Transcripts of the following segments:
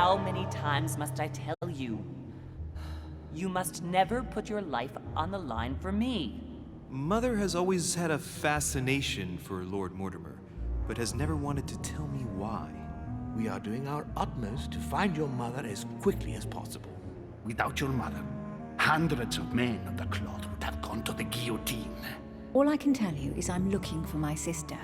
How many times must I tell you? You must never put your life on the line for me. Mother has always had a fascination for Lord Mortimer, but has never wanted to tell me why. We are doing our utmost to find your mother as quickly as possible. Without your mother, hundreds of men of the cloth would have gone to the guillotine. All I can tell you is I'm looking for my sister.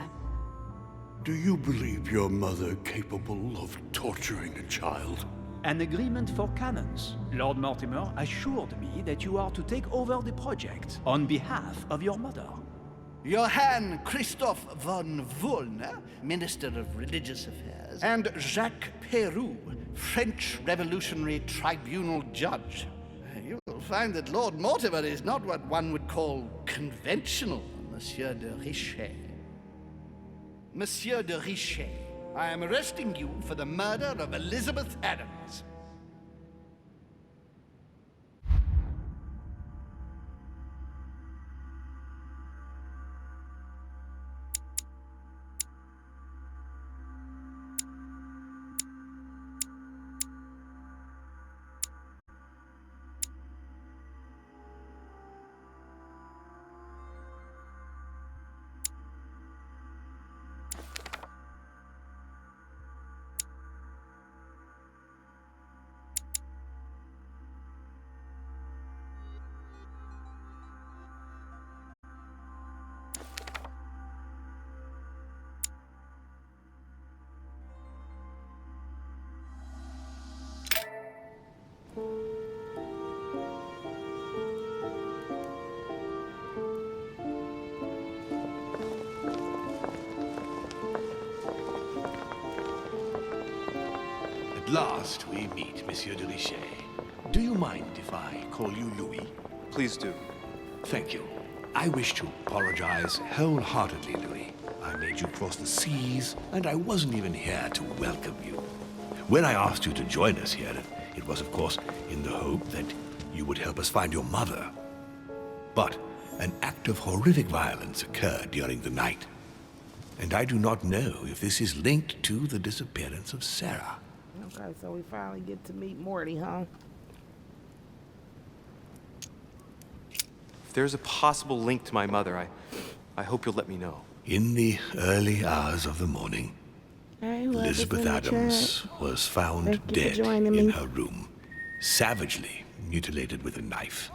Do you believe your mother capable of torturing a child? An agreement for cannons. Lord Mortimer assured me that you are to take over the project on behalf of your mother. Johann Christoph von Wollner, Minister of Religious Affairs, and Jacques Peroux, French Revolutionary Tribunal Judge. You will find that Lord Mortimer is not what one would call conventional, Monsieur de Richet. Monsieur de Richet, I am arresting you for the murder of Elizabeth Adams. At last we meet, Monsieur de Richet. Do you mind if I call you Louis? Please do. Thank you. I wish to apologize wholeheartedly, Louis. I made you cross the seas, and I wasn't even here to welcome you. When I asked you to join us here, it was, of course, in the hope that you would help us find your mother. But an act of horrific violence occurred during the night, and I do not know if this is linked to the disappearance of Sarah. Okay, so we finally get to meet Morty, huh? If there's a possible link to my mother, I hope you'll let me know. In the early hours of the morning, Hey, Elizabeth Adams was found dead in her room, savagely mutilated with a knife.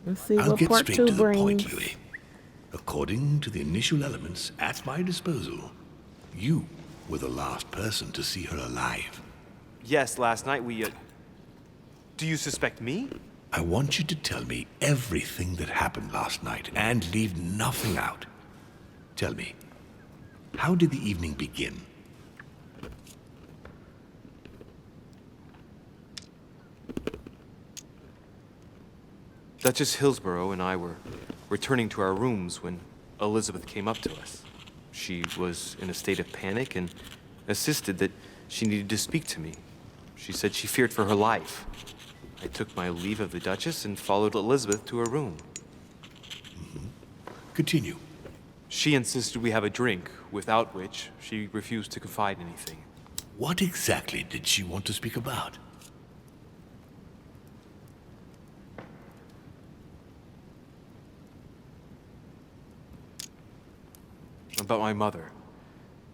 Let's see I'll what get part straight 2 to the brings. point, Louis. According to the initial elements at my disposal, you were the last person to see her alive. Yes, last night Do you suspect me? I want you to tell me everything that happened last night and leave nothing out. Tell me, how did the evening begin? Duchess Hillsborough and I were returning to our rooms when Elizabeth came up to us. She was in a state of panic and insisted that she needed to speak to me. She said she feared for her life. I took my leave of the Duchess and followed Elizabeth to her room. Continue. She insisted we have a drink, without which she refused to confide anything. What exactly did she want to speak about? About my mother.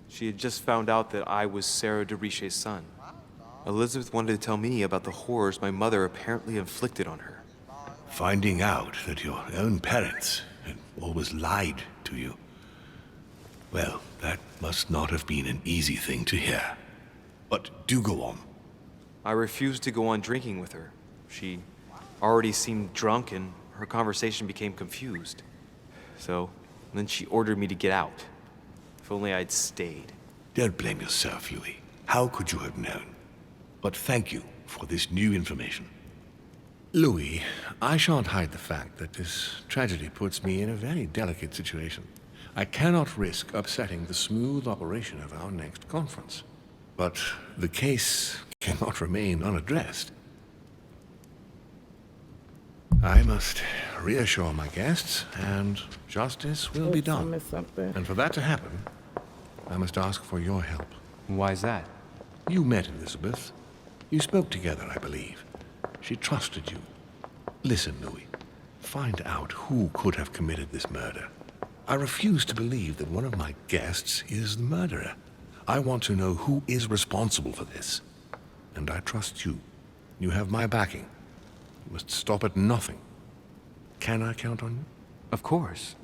She had just found out that I was Sarah de Richet's son. Elizabeth wanted to tell me about the horrors my mother apparently inflicted on her. Finding out that your own parents had always lied to you. Well, that must not have been an easy thing to hear. But do go on. I refused to go on drinking with her. She already seemed drunk and her conversation became confused. So, then she ordered me to get out. If only I'd stayed. Don't blame yourself, Louis. How could you have known? But thank you for this new information. Louis, I shan't hide the fact that this tragedy puts me in a very delicate situation. I cannot risk upsetting the smooth operation of our next conference. But the case cannot remain unaddressed. I must reassure my guests, and justice will be done. And for that to happen, I must ask for your help. Why is that? You met Elizabeth. You spoke together, I believe. She trusted you. Listen, Louis. Find out who could have committed this murder. I refuse to believe that one of my guests is the murderer. I want to know who is responsible for this. And I trust you. You have my backing. You must stop at nothing. Can I count on you? Of course.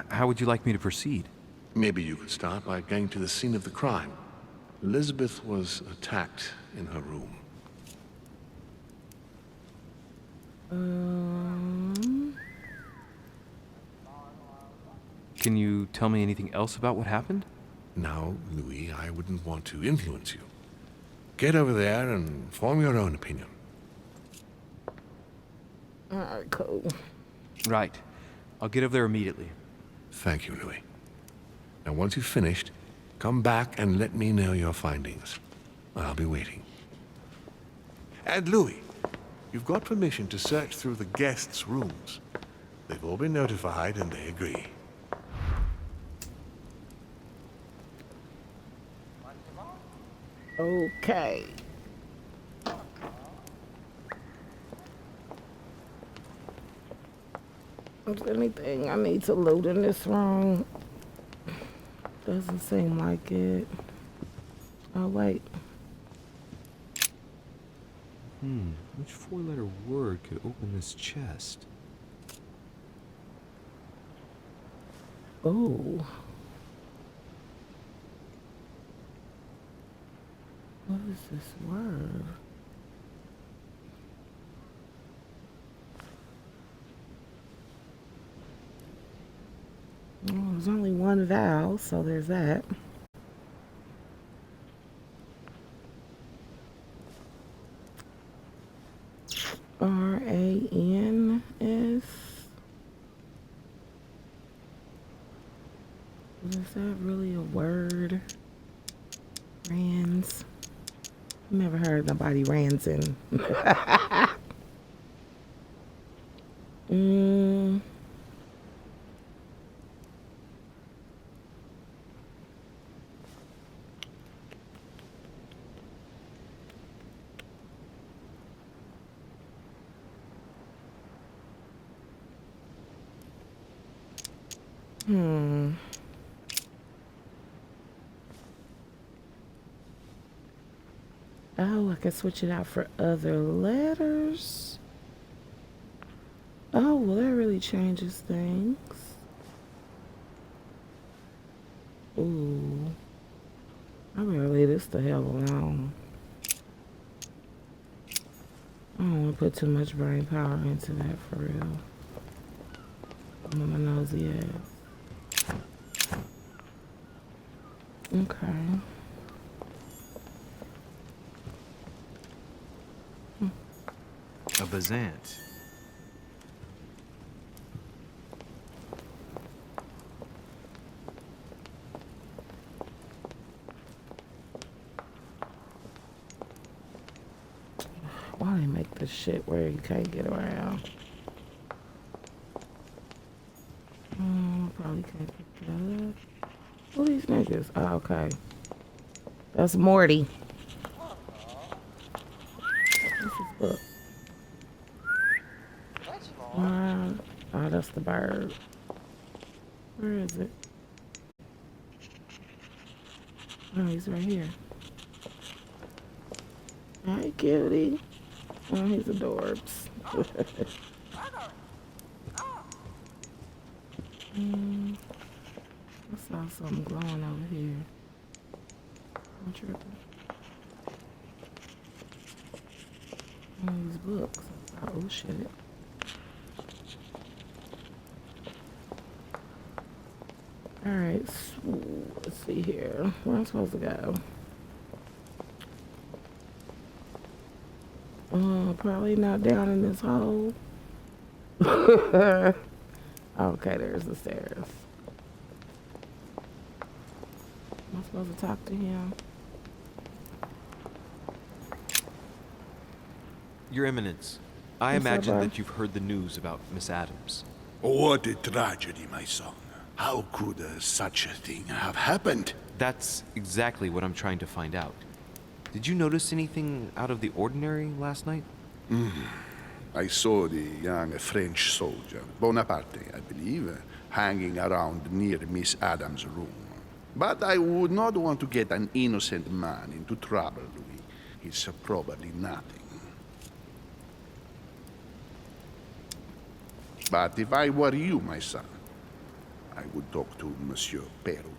How would you like me to proceed? Maybe you could start by going to the scene of the crime. Elizabeth was attacked in her room. Can you tell me anything else about what happened? Now, Louis, I wouldn't want to influence you. Get over there and form your own opinion. Alright, cool. Right. I'll get over there immediately. Thank you, Louis. Now, once you've finished, come back and let me know your findings. I'll be waiting. And Louis, you've got permission to search through the guests' rooms. They've all been notified and they agree. Okay. Is there anything I need to loot in this room? Doesn't seem like it. Oh, wait. Which four-letter word could open this chest? Oh. What is this word? Oh, there's only one vowel, so there's that. R-A-N-S. Is that really a word? Rans. Never heard nobody rancing. Oh, I can switch it out for other letters. Oh, well, that really changes things. Ooh. I better leave this the hell alone. I don't want to put too much brain power into that for real. I'm on my nosy ass. Okay. A Bazant. Why they make this shit where you can't get around? Probably can't pick it up. Who these niggas? Oh, okay. That's Morty. What's his book? Oh, that's the bird. Where is it? Oh, he's right here. Hi, cutie. Oh, he's adorbs. I saw something glowing over here. I'm tripping. One of these books. Oh, shit. Alright, so let's see here. Where am I supposed to go? Probably not down in this hole. Okay, there's the stairs. Am I supposed to talk to him? Your Eminence, I What's up, imagine bud? that you've heard the news about Miss Adams. What a tragedy, my son. How could such a thing have happened? That's exactly what I'm trying to find out. Did you notice anything out of the ordinary last night? I saw the young French soldier, Bonaparte, I believe, hanging around near Miss Adams' room. But I would not want to get an innocent man into trouble, Louis. It's probably nothing. But if I were you, my son, I would talk to Monsieur Peru.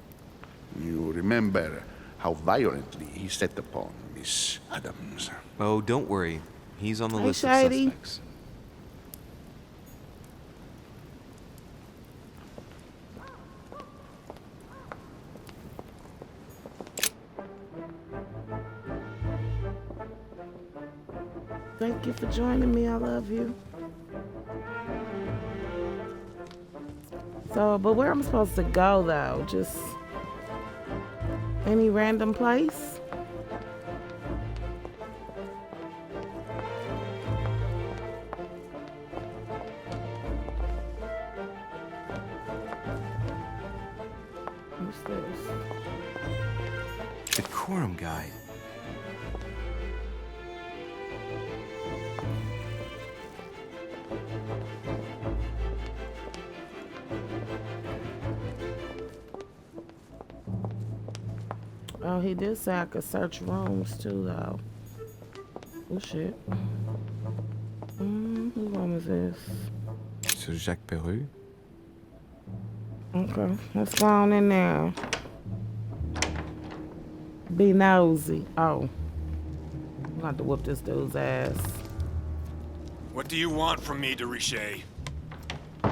You remember how violently he set upon Miss Adams. Oh, don't worry. He's on the Hey, list Shady. of suspects. Thank you for joining me. I love you. So, but where am I supposed to go though? Just any random place? What's this? Decorum guide. Oh, he did say I could search rooms too, though. Oh shit. Whose room is this? Monsieur Jacques Peru? Okay, let's go on in there. Be nosy. Oh. I'm gonna have to whoop this dude's ass. What do you want from me, de Richet?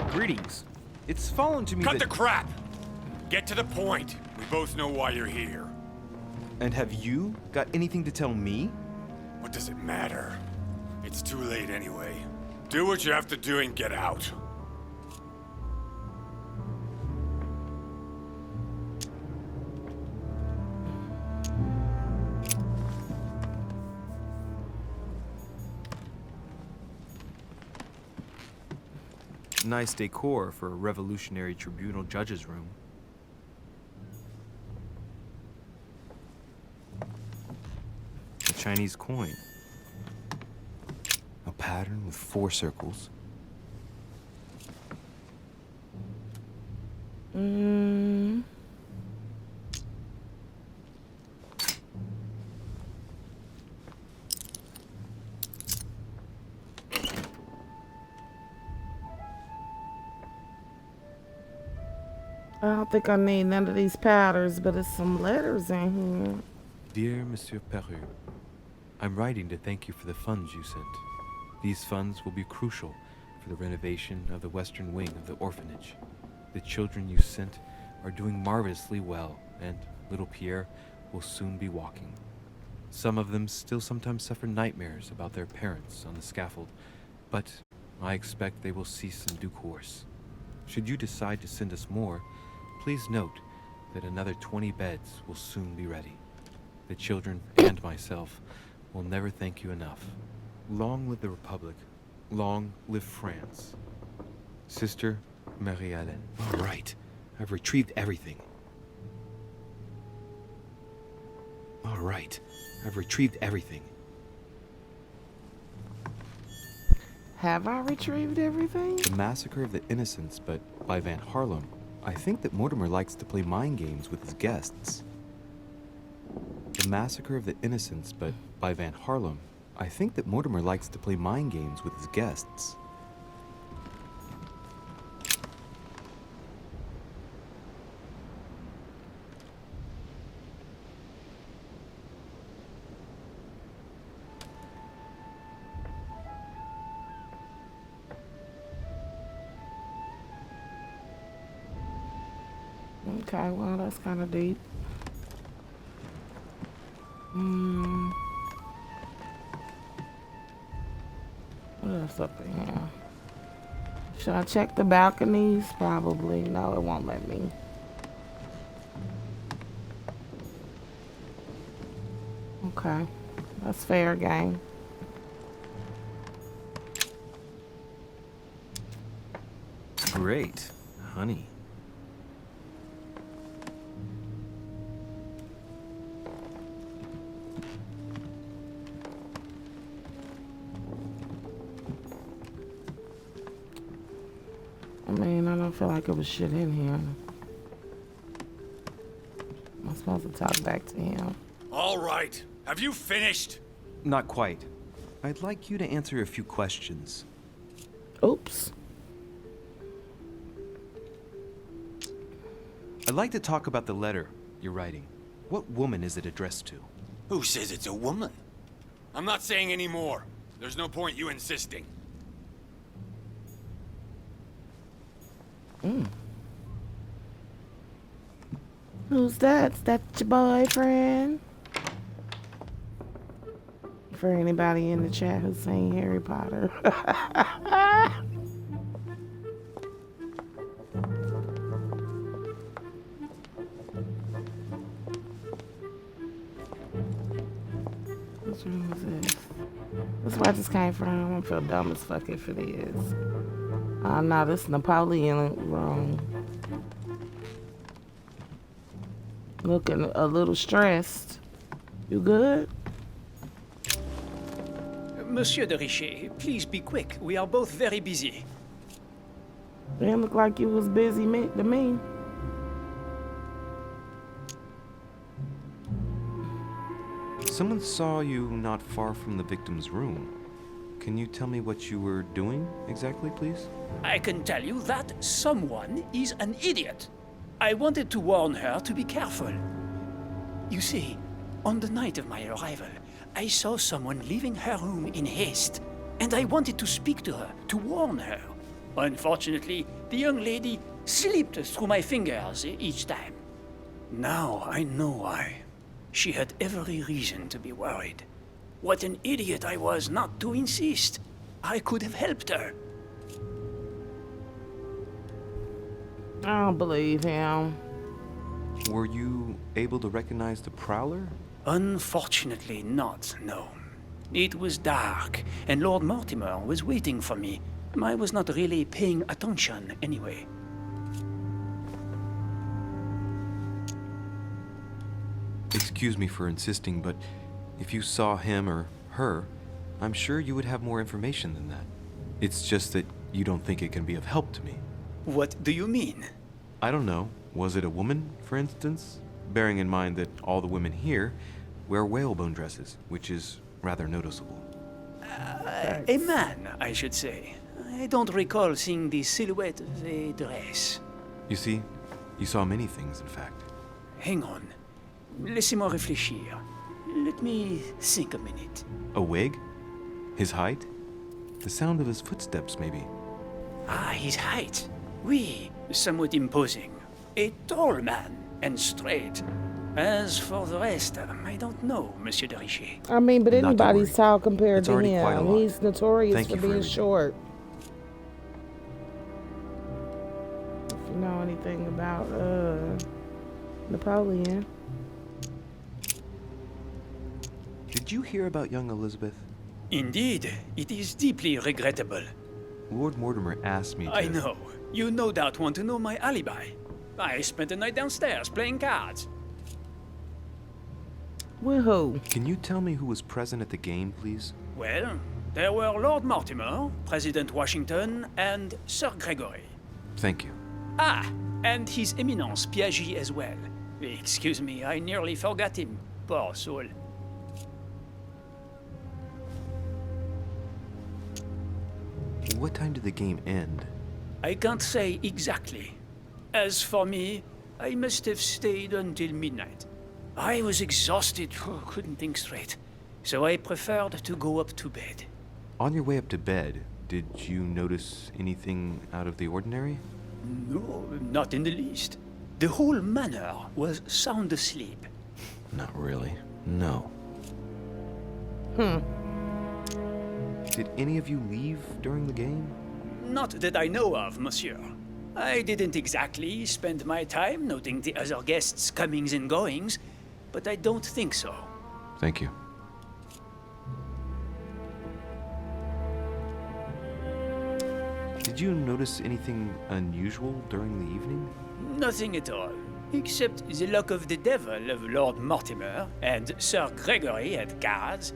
Greetings. It's fallen to me Cut that... the crap! Get to the point. We both know why you're here. And have you got anything to tell me? What does it matter? It's too late anyway. Do what you have to do and get out. Nice decor for a revolutionary tribunal judge's room. A Chinese coin. A pattern with 4 circles. I don't think I need none of these powders, but it's some letters in here. Dear Monsieur Peru, I'm writing to thank you for the funds you sent. These funds will be crucial for the renovation of the western wing of the orphanage. The children you sent are doing marvelously well, and little Pierre will soon be walking. Some of them still sometimes suffer nightmares about their parents on the scaffold, but I expect they will cease in due course. Should you decide to send us more, please note that another 20 beds will soon be ready. The children and myself will never thank you enough. Long live the Republic. Long live France. Sister Marie-Hélène. All right. I've retrieved everything. All right. I've retrieved everything. Have I retrieved everything? The Massacre of the Innocents, but by Van Harlem. I think that Mortimer likes to play mind games with his guests. The Massacre of the Innocents, but by Van Harlem. I think that Mortimer likes to play mind games with his guests. Okay, well, that's kind of deep. What else up in here? Should I check the balconies? Probably. No, it won't let me. Okay, that's fair game. Great. Honey. I mean, I don't feel like it was shit in here. I'm supposed to talk back to him. All right. Have you finished? Not quite. I'd like you to answer a few questions. Oops. I'd like to talk about the letter you're writing. What woman is it addressed to? Who says it's a woman? I'm not saying any more. There's no point you insisting. Who's that? Is that your boyfriend? For anybody in the chat who's seen Harry Potter. Which room is this? This is where I just came from. I feel dumb as fuck if it is. Oh no, this is Napoleon room. Looking a little stressed. You good? Monsieur de Richet, please be quick. We are both very busy. Didn't look like you was busy to me. Someone saw you not far from the victim's room. Can you tell me what you were doing exactly, please? I can tell you that someone is an idiot. I wanted to warn her to be careful. You see, on the night of my arrival, I saw someone leaving her room in haste, and I wanted to speak to her, to warn her. Unfortunately, the young lady slipped through my fingers each time. Now I know why. She had every reason to be worried. What an idiot I was not to insist. I could have helped her. I don't believe him. Were you able to recognize the prowler? Unfortunately not, no. It was dark, and Lord Mortimer was waiting for me. I was not really paying attention anyway. Excuse me for insisting, but if you saw him or her, I'm sure you would have more information than that. It's just that you don't think it can be of help to me. What do you mean? I don't know. Was it a woman, for instance? Bearing in mind that all the women here wear whalebone dresses, which is rather noticeable. A man, I should say. I don't recall seeing the silhouette of a dress. You see, you saw many things, in fact. Hang on. Laissez-moi réfléchir. Let me think a minute. A wig? His height? The sound of his footsteps, maybe. Ah, his height. Oui, somewhat imposing. A tall man, and straight. As for the rest, I don't know, Monsieur de Richet. I mean, but Not to anybody's worry. tall compared It's to already quite a him. lot. He's notorious Thank for you for being everything. short. If you know anything about Napoleon. Did you hear about young Elizabeth? Indeed, it is deeply regrettable. Lord Mortimer asked me to... I know. You no doubt want to know my alibi. I spent the night downstairs playing cards. With who? Can you tell me who was present at the game, please? Well, there were Lord Mortimer, President Washington, and Sir Gregory. Thank you. Ah, and His Eminence Piaget as well. Excuse me, I nearly forgot him. Poor soul. What time did the game end? I can't say exactly. As for me, I must have stayed until midnight. I was exhausted, couldn't think straight. So I preferred to go up to bed. On your way up to bed, did you notice anything out of the ordinary? No, not in the least. The whole manor was sound asleep. Not really. No. Did any of you leave during the game? Not that I know of, monsieur. I didn't exactly spend my time noting the other guests' comings and goings, but I don't think so. Thank you. Did you notice anything unusual during the evening? Nothing at all, except the luck of the devil of Lord Mortimer and Sir Gregory at cards.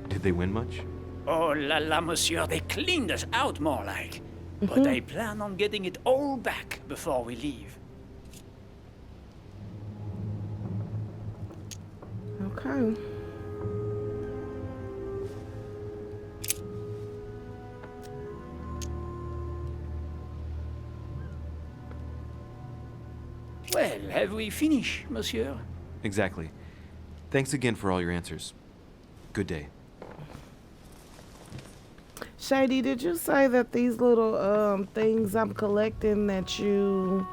Did they win much? Oh la la, monsieur, they cleaned us out more like. But I plan on getting it all back before we leave. Okay. Well, have we finished, monsieur? Exactly. Thanks again for all your answers. Good day. Shady, did you say that these little things I'm collecting that you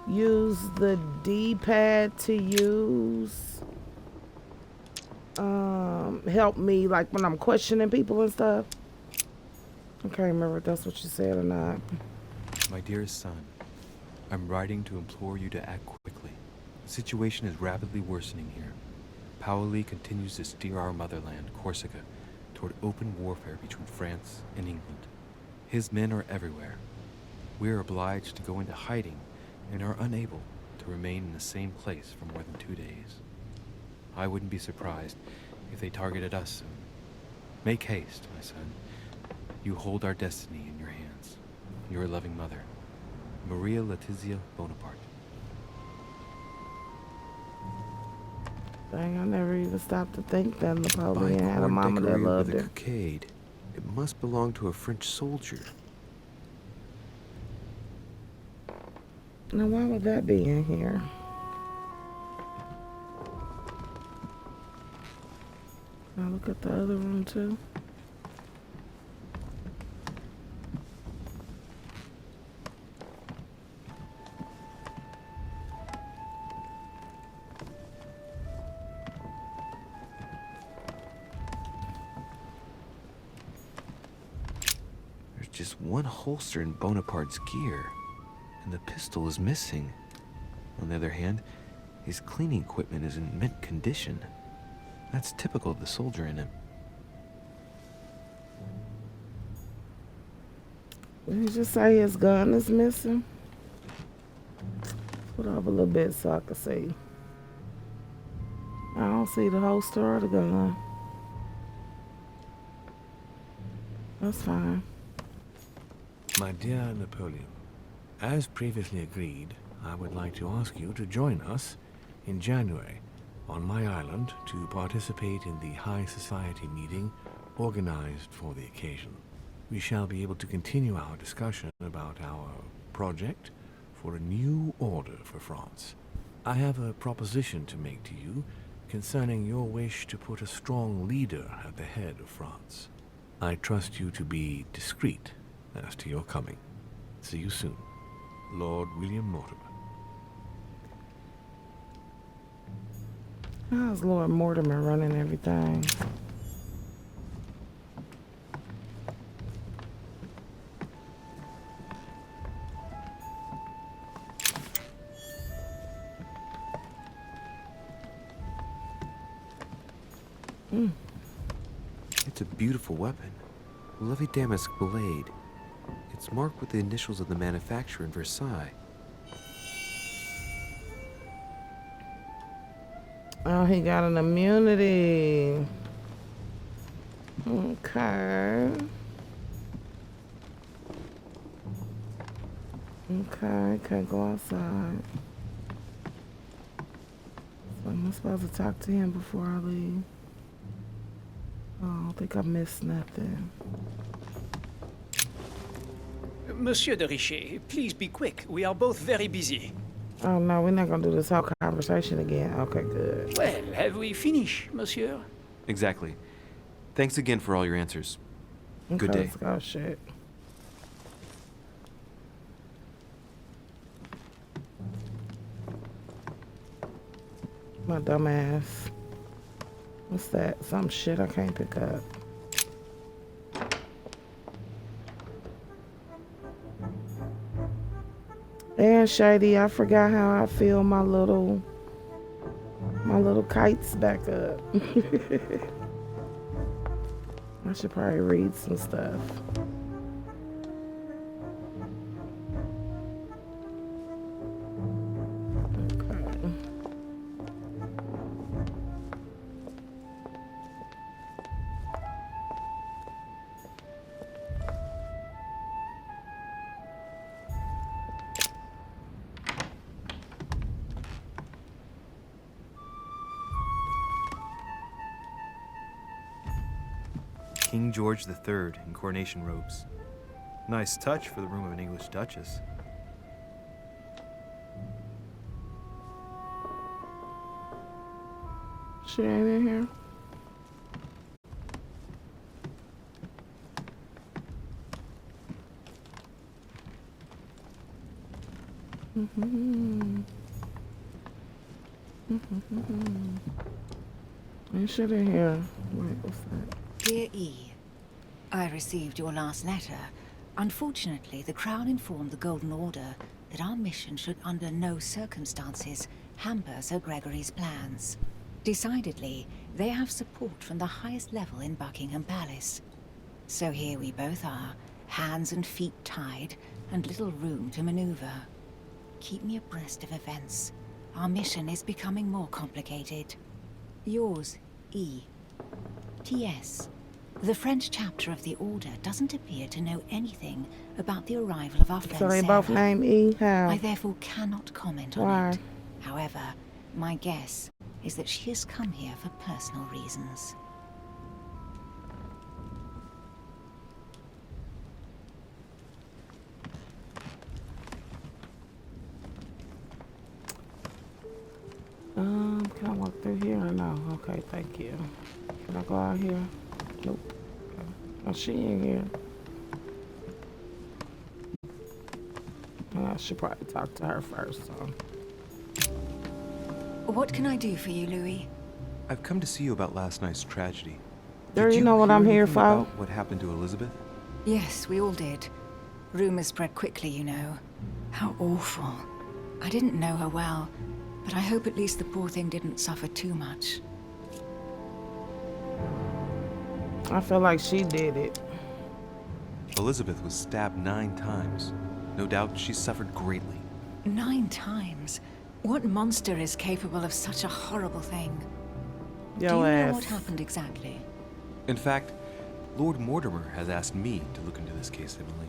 use the D-pad to use help me like when I'm questioning people and stuff? I can't remember if that's what you said or not. My dearest son, I'm writing to implore you to act quickly. The situation is rapidly worsening here. Paoli continues to steer our motherland, Corsica, toward open warfare between France and England. His men are everywhere. We are obliged to go into hiding and are unable to remain in the same place for more than 2 days. I wouldn't be surprised if they targeted us soon. Make haste, my son. You hold our destiny in your hands. Your loving mother, Maria Letizia Bonaparte. Dang, I never even stopped to think that By Napoleon had a corn mama that decorated loved with a her. cockade. It must belong to a French soldier. Now, why would that be in here? Now look at the other room too. There's just one holster in Bonaparte's gear, and the pistol is missing. On the other hand, his cleaning equipment is in mint condition. That's typical of the soldier in him. Did he just say his gun is missing? Put up a little bit so I can see. I don't see the holster or the gun. That's fine. My dear Napoleon, as previously agreed, I would like to ask you to join us in January on my island to participate in the High Society meeting organized for the occasion. We shall be able to continue our discussion about our project for a new order for France. I have a proposition to make to you concerning your wish to put a strong leader at the head of France. I trust you to be discreet as to your coming. See you soon. Lord William Mortimer. How's Lord Mortimer running everything? It's a beautiful weapon. A lovely damask blade. It's marked with the initials of the manufacturer in Versailles. Oh, he got an immunity. Okay. Okay, can't go outside. So I'm supposed to talk to him before I leave. Oh, I don't think I missed nothing. Monsieur de Richet, please be quick. We are both very busy. Oh no, we're not gonna do this whole conversation again. Okay, good. Well, have we finished, monsieur? Exactly. Thanks again for all your answers. Good Okay, day. let's go, shit. My dumb ass. What's that? Some shit I can't pick up. And Shady, I forgot how I feel my little kites back up. I should probably read some stuff. Okay. King George III in coronation robes. Nice touch for the room of an English duchess. She ain't in here. Ain't shit in here. Wait, what's that? Dear E, I received your last letter. Unfortunately, the Crown informed the Golden Order that our mission should under no circumstances hamper Sir Gregory's plans. Decidedly, they have support from the highest level in Buckingham Palace. So here we both are, hands and feet tied, and little room to maneuver. Keep me abreast of events. Our mission is becoming more complicated. Yours, E. T.S. The French chapter of the Order doesn't appear to know anything about the arrival of our friend So they Sarah. both name E? How? I therefore cannot comment on Why? it. However, my guess is that she has come here for personal reasons. Can I walk through here or no? Okay, thank you. Can I go out here? Nope. Okay. Oh, she in here. I should probably talk to her first, so. What can I do for you, Louis? I've come to see you about last night's tragedy. There, Did you know what hear I'm here anything for? about what happened to Elizabeth? Yes, we all did. Rumors spread quickly, you know. How awful. I didn't know her well, but I hope at least the poor thing didn't suffer too much. I feel like she did it. Elizabeth was stabbed 9 times. No doubt she suffered greatly. 9 times? What monster is capable of such a horrible thing? Do you Yo know ass. what happened exactly? In fact, Lord Mortimer has asked me to look into this case, Emily.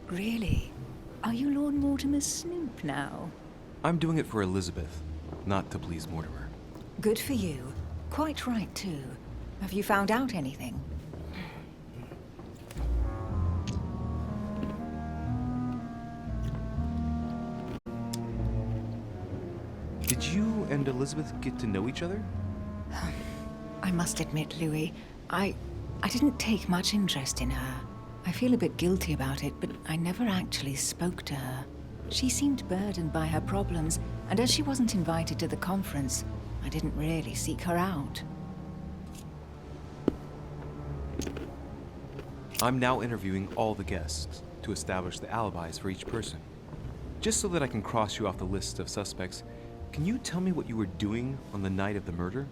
Really? Are you Lord Mortimer's snoop now? I'm doing it for Elizabeth, not to please Mortimer. Good for you. Quite right, too. Have you found out anything? Did you and Elizabeth get to know each other? I must admit, Louis, I didn't take much interest in her. I feel a bit guilty about it, but I never actually spoke to her. She seemed burdened by her problems, and as she wasn't invited to the conference, I didn't really seek her out. I'm now interviewing all the guests to establish the alibis for each person. Just so that I can cross you off the list of suspects, can you tell me what you were doing on the night of the murder?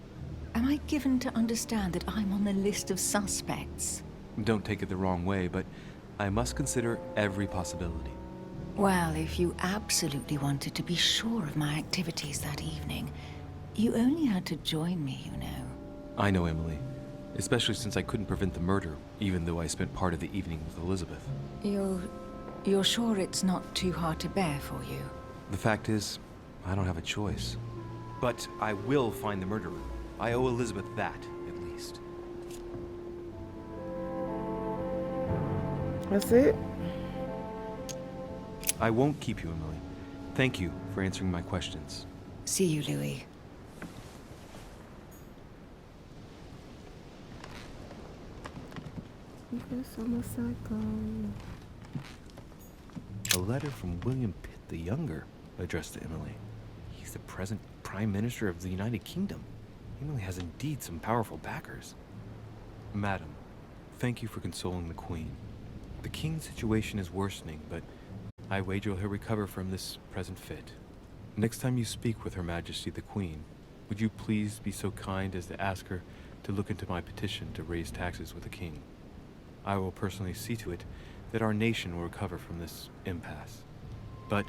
Am I given to understand that I'm on the list of suspects? Don't take it the wrong way, but I must consider every possibility. Well, if you absolutely wanted to be sure of my activities that evening, you only had to join me, you know. I know, Emily. Especially since I couldn't prevent the murder, even though I spent part of the evening with Elizabeth. You're sure it's not too hard to bear for you? The fact is, I don't have a choice. But I will find the murderer. I owe Elizabeth that, at least. That's it? I won't keep you, Emily. Thank you for answering my questions. See you, Louis. Guess I'm a psycho. A letter from William Pitt the Younger, addressed to Emily. He's the present Prime Minister of the United Kingdom. Emily has indeed some powerful backers. Madam, thank you for consoling the Queen. The King's situation is worsening, but I wager he'll recover from this present fit. Next time you speak with Her Majesty the Queen, would you please be so kind as to ask her to look into my petition to raise taxes with the King? I will personally see to it that our nation will recover from this impasse. But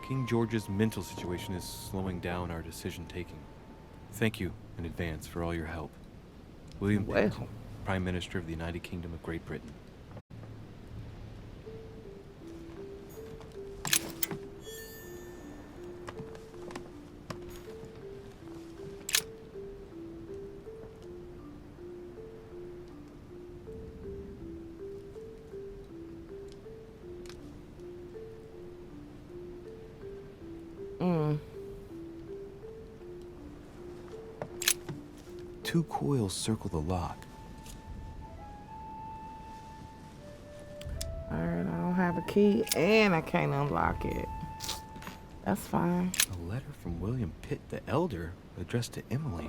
King George's mental situation is slowing down our decision-taking. Thank you in advance for all your help. William Pitt, Prime Minister of the United Kingdom of Great Britain. 2 coils circle the lock. Alright, I don't have a key and I can't unlock it. That's fine. A letter from William Pitt the Elder addressed to Emily.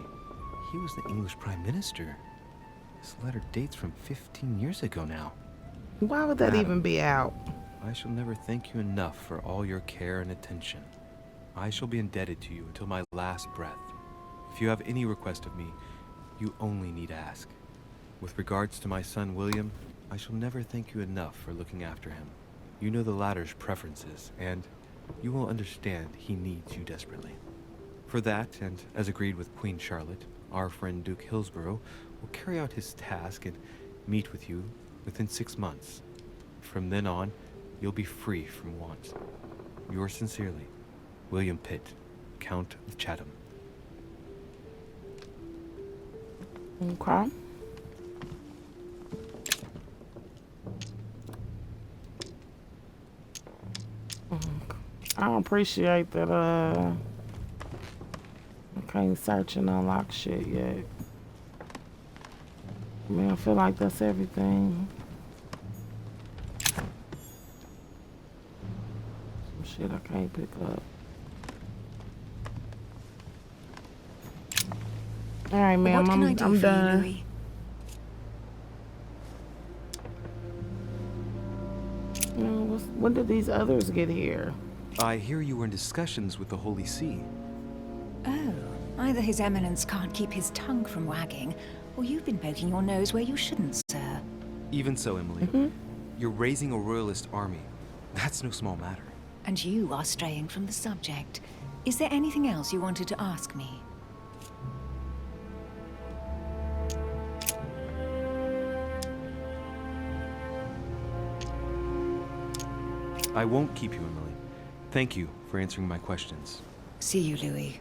He was the English Prime Minister. This letter dates from 15 years ago now. Why would that Madam, even be out? I shall never thank you enough for all your care and attention. I shall be indebted to you until my last breath. If you have any request of me, you only need ask. With regards to my son William, I shall never thank you enough for looking after him. You know the latter's preferences, and you will understand he needs you desperately. For that, and as agreed with Queen Charlotte, our friend Duke Hillsborough will carry out his task and meet with you within 6 months. From then on, you'll be free from want. Yours sincerely, William Pitt, Count of Chatham. Okay. I don't appreciate that, I can't search and unlock shit yet. I mean, I feel like that's everything. Some shit I can't pick up. Alright, ma'am, What can I do I'm for done. you, Louis? You know, when did these others get here? I hear you were in discussions with the Holy See. Oh, either His Eminence can't keep his tongue from wagging, or you've been poking your nose where you shouldn't, sir. Even so, Emily, you're raising a royalist army. That's no small matter. And you are straying from the subject. Is there anything else you wanted to ask me? I won't keep you, Emily. Thank you for answering my questions. See you, Louis.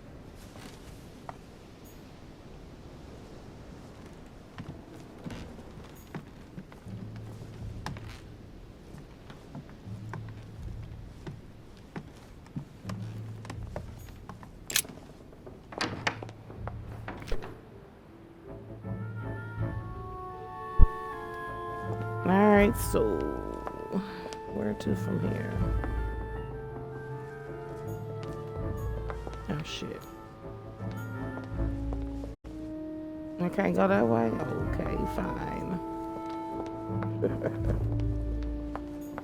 Alright, so where to from here? Oh shit. I can't go that way? Okay, fine.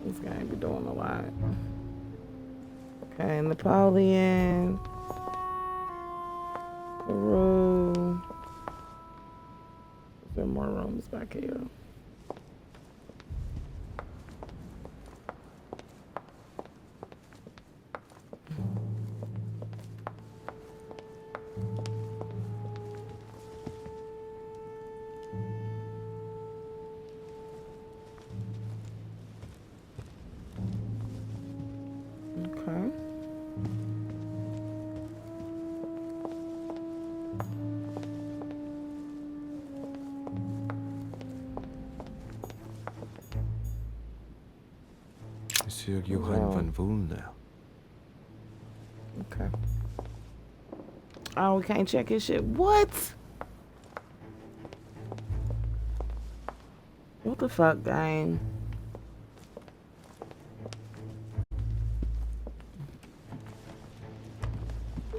This guy be doing a lot. Okay, Napoleon. Peru. Is there more rooms back here? Okay. Monsieur Johann van Vulner. Okay. Oh, we can't check his shit. What? What the fuck, gang?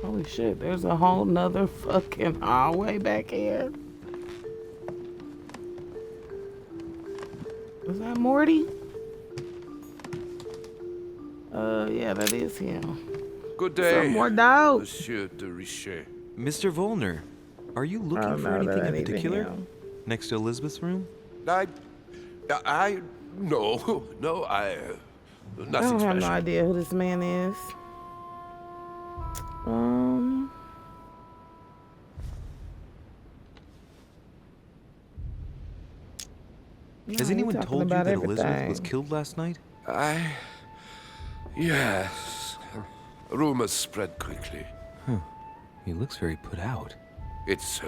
Holy shit, there's a whole nother fucking hallway back here. Is that Morty? Yeah, that is him. Good day, Some more dogs. Monsieur de Richet. Mr. Volner, are you looking Oh, for no, that anything in ain't even particular? him. Next to Elizabeth's room? No, nothing I don't have special. no idea who this man is. Has No, anyone we're talking told you about that Elizabeth was everything. killed last night? Yes. Rumors spread quickly. He looks very put out. It's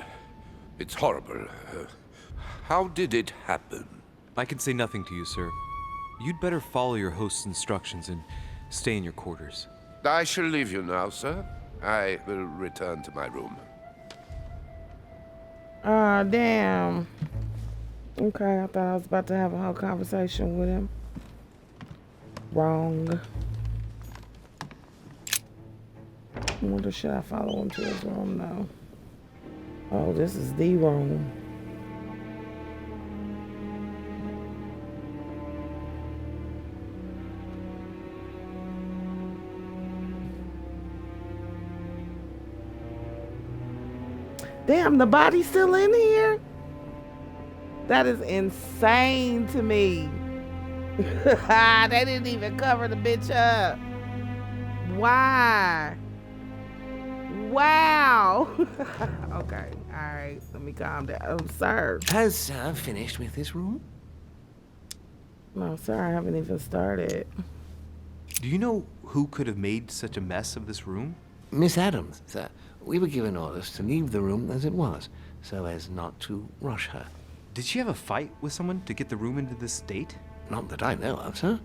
horrible. How did it happen? I can say nothing to you, sir. You'd better follow your host's instructions and stay in your quarters. I shall leave you now, sir. I will return to my room. Ah, damn. Okay, I thought I was about to have a whole conversation with him. Wrong. I wonder, should I follow him to his room? No. Oh, this is the room. Damn, the body's still in here? That is insane to me. They didn't even cover the bitch up. Why? Wow. Okay, all right. Let me calm down. Sir. Has Sir finished with this room? No, sir, I haven't even started. Do you know who could have made such a mess of this room? Miss Adams, sir. We were given orders to leave the room as it was, so as not to rush her. Did she have a fight with someone to get the room into this state? Not that I know of, sir.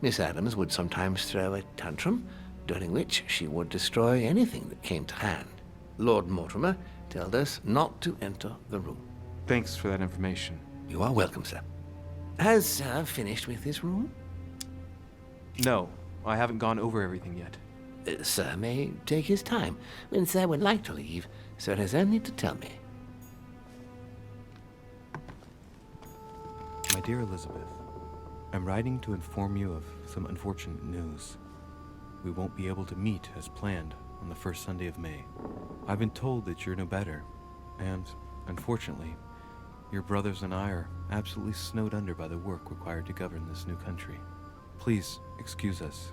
Miss Adams would sometimes throw a tantrum, during which she would destroy anything that came to hand. Lord Mortimer told us not to enter the room. Thanks for that information. You are welcome, sir. Has Sir finished with this room? No, I haven't gone over everything yet. Sir may take his time. When Sir would like to leave, Sir has only to tell me. My dear Elizabeth, I'm writing to inform you of some unfortunate news. We won't be able to meet as planned on the first Sunday of May. I've been told that you're no better, and, unfortunately, your brothers and I are absolutely snowed under by the work required to govern this new country. Please excuse us.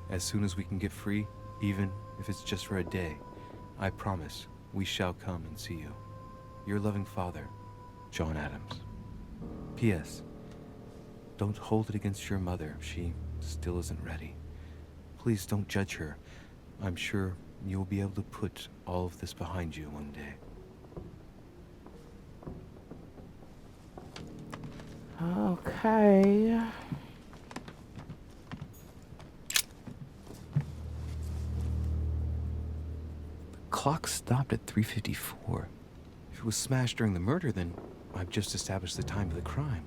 As soon as we can get free, even if it's just for a day, I promise we shall come and see you. Your loving father, John Adams. P.S. Don't hold it against your mother if she still isn't ready. Please don't judge her. I'm sure you'll be able to put all of this behind you one day. Okay. The clock stopped at 3:54. If it was smashed during the murder, then I've just established the time of the crime.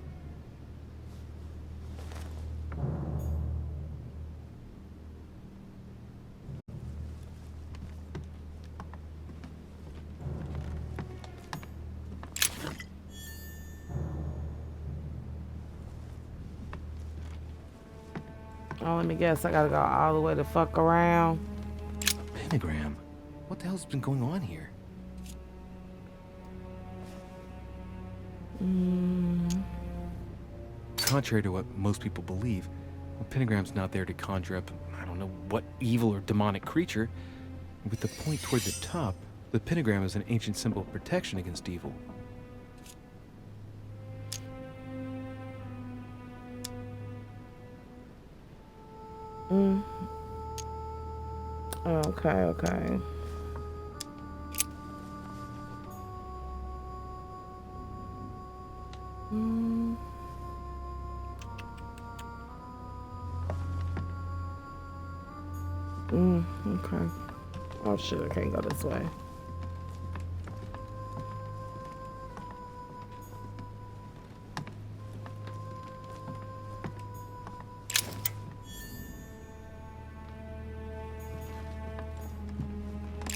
Oh, let me guess. I gotta go all the way to fuck around. Pentagram? What the hell's been going on here? Contrary to what most people believe, a pentagram's not there to conjure up, I don't know what evil or demonic creature. With the point toward the top, the pentagram is an ancient symbol of protection against evil. Okay. Okay. Oh shit, I can't go this way.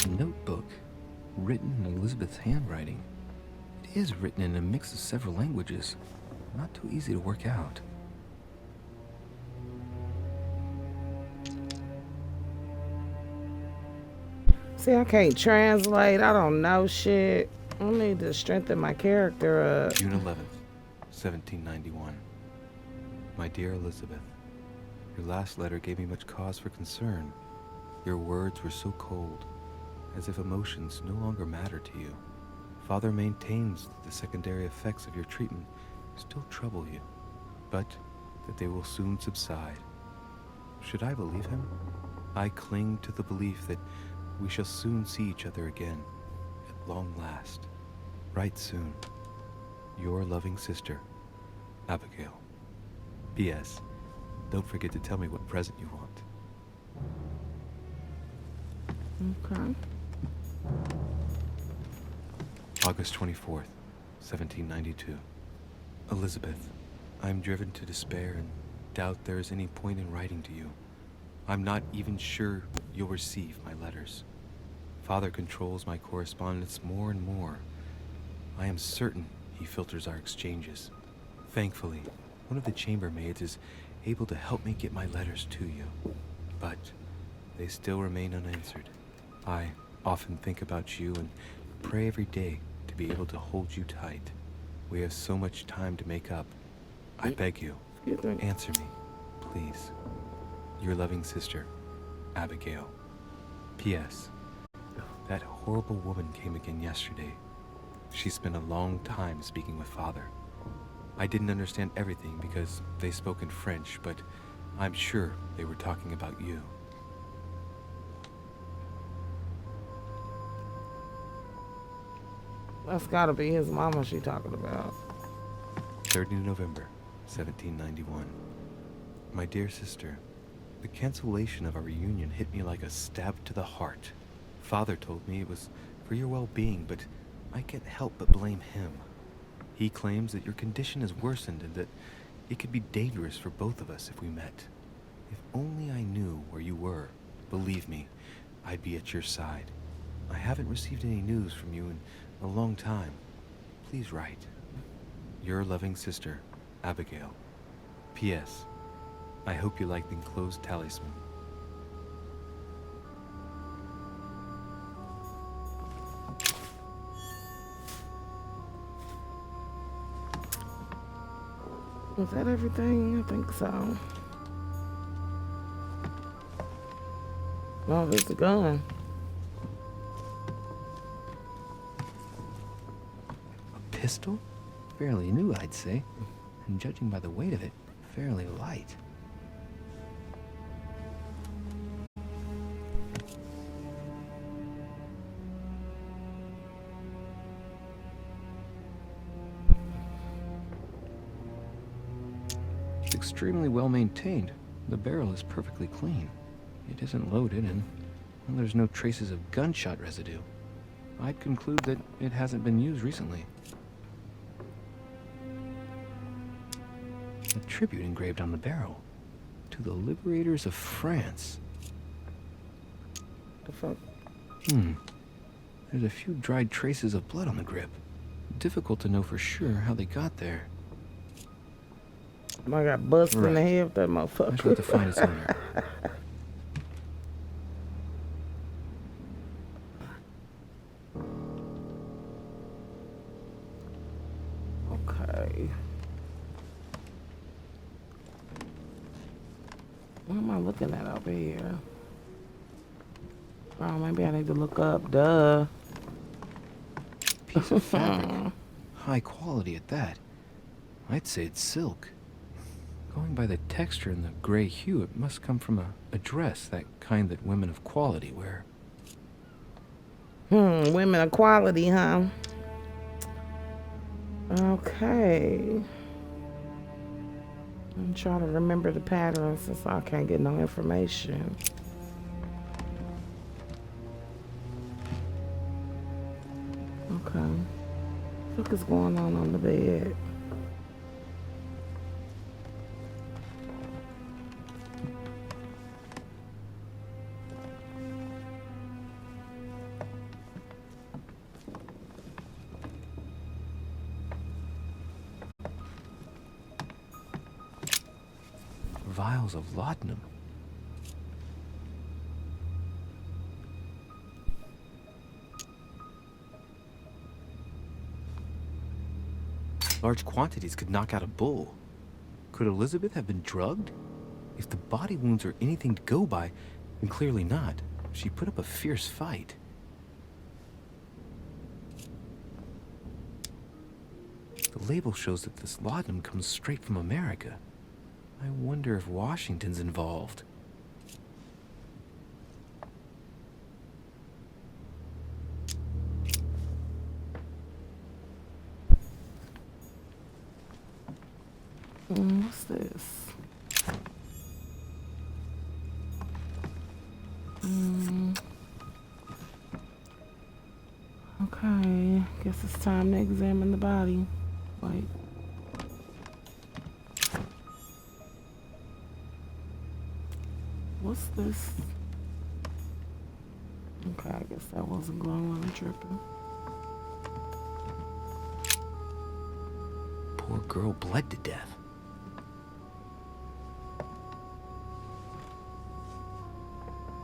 A notebook, written in Elizabeth's handwriting. It is written in a mix of several languages. Not too easy to work out. See, I can't translate. I don't know shit. I need to strengthen my character up. June 11th, 1791. My dear Elizabeth, your last letter gave me much cause for concern. Your words were so cold, as if emotions no longer matter to you. Father maintains that the secondary effects of your treatment still trouble you, but that they will soon subside. Should I believe him? I cling to the belief that we shall soon see each other again, at long last. Right soon. Your loving sister, Abigail. P.S. Don't forget to tell me what present you want. Okay. August 24th, 1792. Elizabeth, I'm driven to despair and doubt there is any point in writing to you. I'm not even sure you'll receive my letters. Father controls my correspondence more and more. I am certain he filters our exchanges. Thankfully, one of the chambermaids is able to help me get my letters to you, but they still remain unanswered. I often think about you and pray every day to be able to hold you tight. We have so much time to make up. I beg you, answer me, please. Your loving sister, Abigail. P.S. That horrible woman came again yesterday. She spent a long time speaking with Father. I didn't understand everything because they spoke in French, but I'm sure they were talking about you. That's gotta be his mama she talking about. 30 November, 1791. My dear sister, the cancellation of our reunion hit me like a stab to the heart. Father told me it was for your well-being, but I can't help but blame him. He claims that your condition has worsened and that it could be dangerous for both of us if we met. If only I knew where you were, believe me, I'd be at your side. I haven't received any news from you in a long time. Please write. Your loving sister, Abigail. P.S. I hope you like the enclosed talisman. Is that everything? I think so. Oh, there's a gun. A pistol? Fairly new, I'd say. And judging by the weight of it, fairly light. It's extremely well maintained. The barrel is perfectly clean. It isn't loaded, and there's no traces of gunshot residue. I'd conclude that it hasn't been used recently. A tribute engraved on the barrel to the liberators of France. The fuck? There's a few dried traces of blood on the grip. Difficult to know for sure how they got there. I got busted in the Right. head with that motherfucker. I just have to find its owner. Okay. What am I looking at over here? Oh, maybe I need to look up. Duh. Piece of fabric. High quality at that. I'd say it's silk. Going by the texture and the gray hue, it must come from a dress, that kind that women of quality wear. Women of quality, huh? Okay. I'm trying to remember the patterns since I can't get no information. Okay. What is going on the bed? Vials of laudanum. Large quantities could knock out a bull. Could Elizabeth have been drugged? If the body wounds are anything to go by, then clearly not. She put up a fierce fight. The label shows that this laudanum comes straight from America. I wonder if Washington's involved. What's this? Okay, guess it's time to examine the body. Wait. What's this? Okay, I guess that wasn't glowing. I'm tripping. Poor girl bled to death.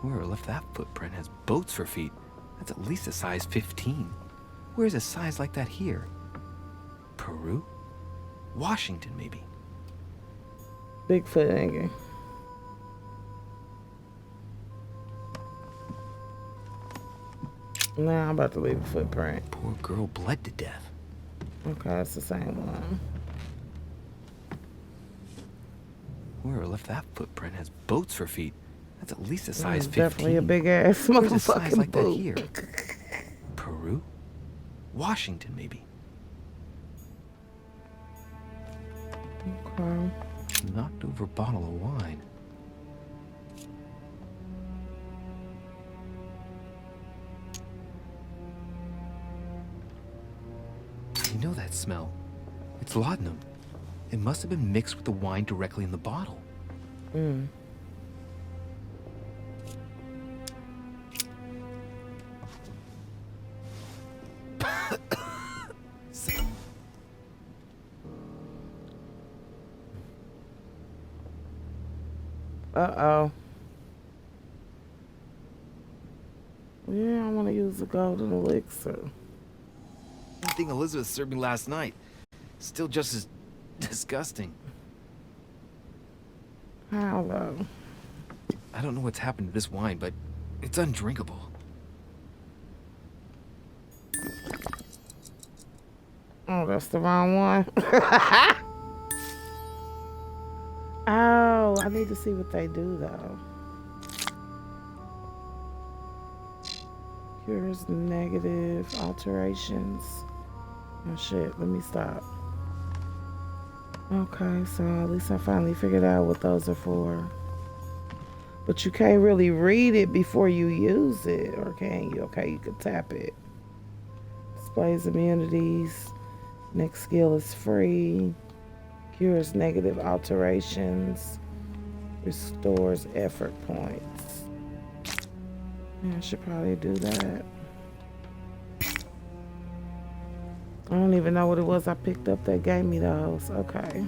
Whoever left that footprint has boats for feet. That's at least a size 15. Where's a size like that here? Peru? Washington, maybe. Bigfoot hanging. Now I'm about to leave a footprint. Poor girl bled to death. Okay, it's the same one. Whoever left that footprint has boats for feet. That's at least a size 15. Definitely a big ass Where's a size motherfucking like that boot. here? Peru? Washington, maybe. Okay. Knocked over bottle of wine. You know that smell? It's laudanum. It must have been mixed with the wine directly in the bottle. Mm. Uh-oh. Yeah, I want to use the golden elixir. Same thing Elizabeth served me last night. Still just as disgusting. How though? I don't know what's happened to this wine, but it's undrinkable. Oh, that's the wrong one. Oh, I need to see what they do though. Cures negative alterations. Oh shit, let me stop. Okay, so at least I finally figured out what those are for. But you can't really read it before you use it, or can you? Okay, you can tap it. Displays immunities. Next skill is free. Cures negative alterations. Restores effort points. Yeah, I should probably do that. I don't even know what it was I picked up that gave me those. Okay.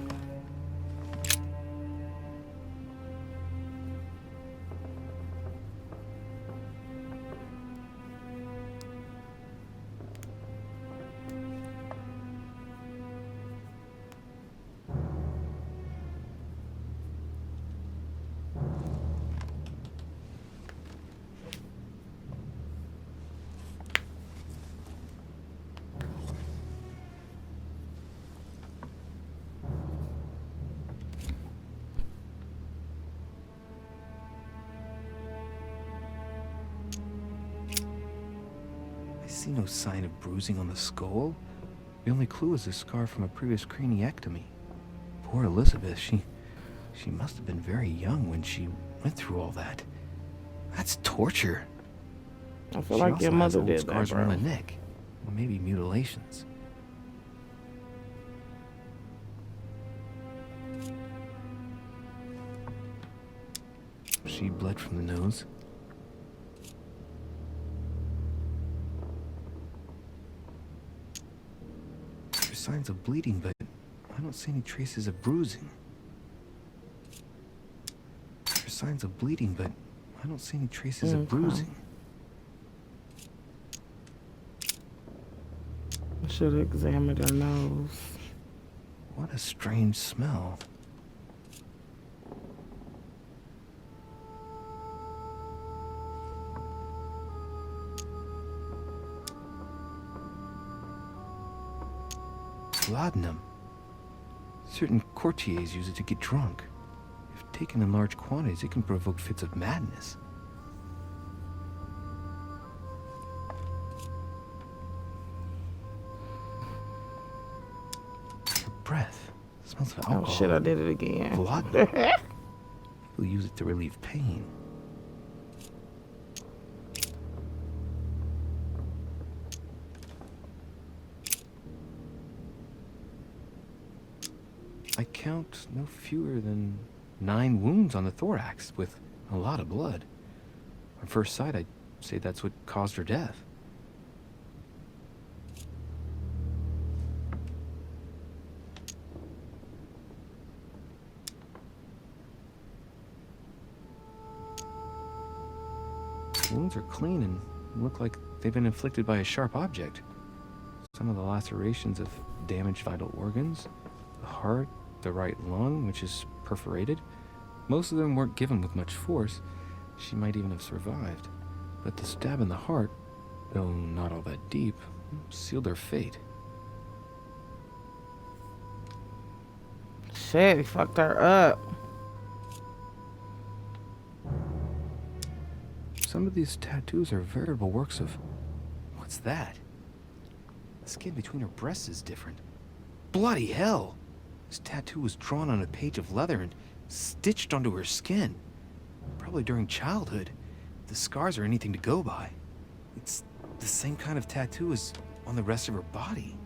I see no sign of bruising on the skull. The only clue is a scar from a previous craniectomy. Poor Elizabeth, she must have been very young when she went through all that. That's torture. I feel She like also your has mother old did that, scars bro. on the neck, or maybe mutilations. She bled from the nose. There's signs of bleeding, but I don't see any traces of bruising. There's signs of bleeding, but I don't see any traces of bruising. I should have examined her nose. What a strange smell. Laudanum. Certain courtiers use it to get drunk. If taken in large quantities, it can provoke fits of madness. Her breath smells of alcohol. Oh shit, I did it again. Laudanum. People use it to relieve pain. I count no fewer than 9 wounds on the thorax, with a lot of blood. On first sight, I'd say that's what caused her death. The wounds are clean and look like they've been inflicted by a sharp object. Some of the lacerations have damaged vital organs, the heart, the right lung, which is perforated. Most of them weren't given with much force. She might even have survived. But the stab in the heart, though not all that deep, sealed her fate. Shit, he fucked her up. Some of these tattoos are veritable works of... What's that? The skin between her breasts is different. Bloody hell! This tattoo was drawn on a page of leather and stitched onto her skin. Probably during childhood. If the scars are anything to go by. It's the same kind of tattoo as on the rest of her body.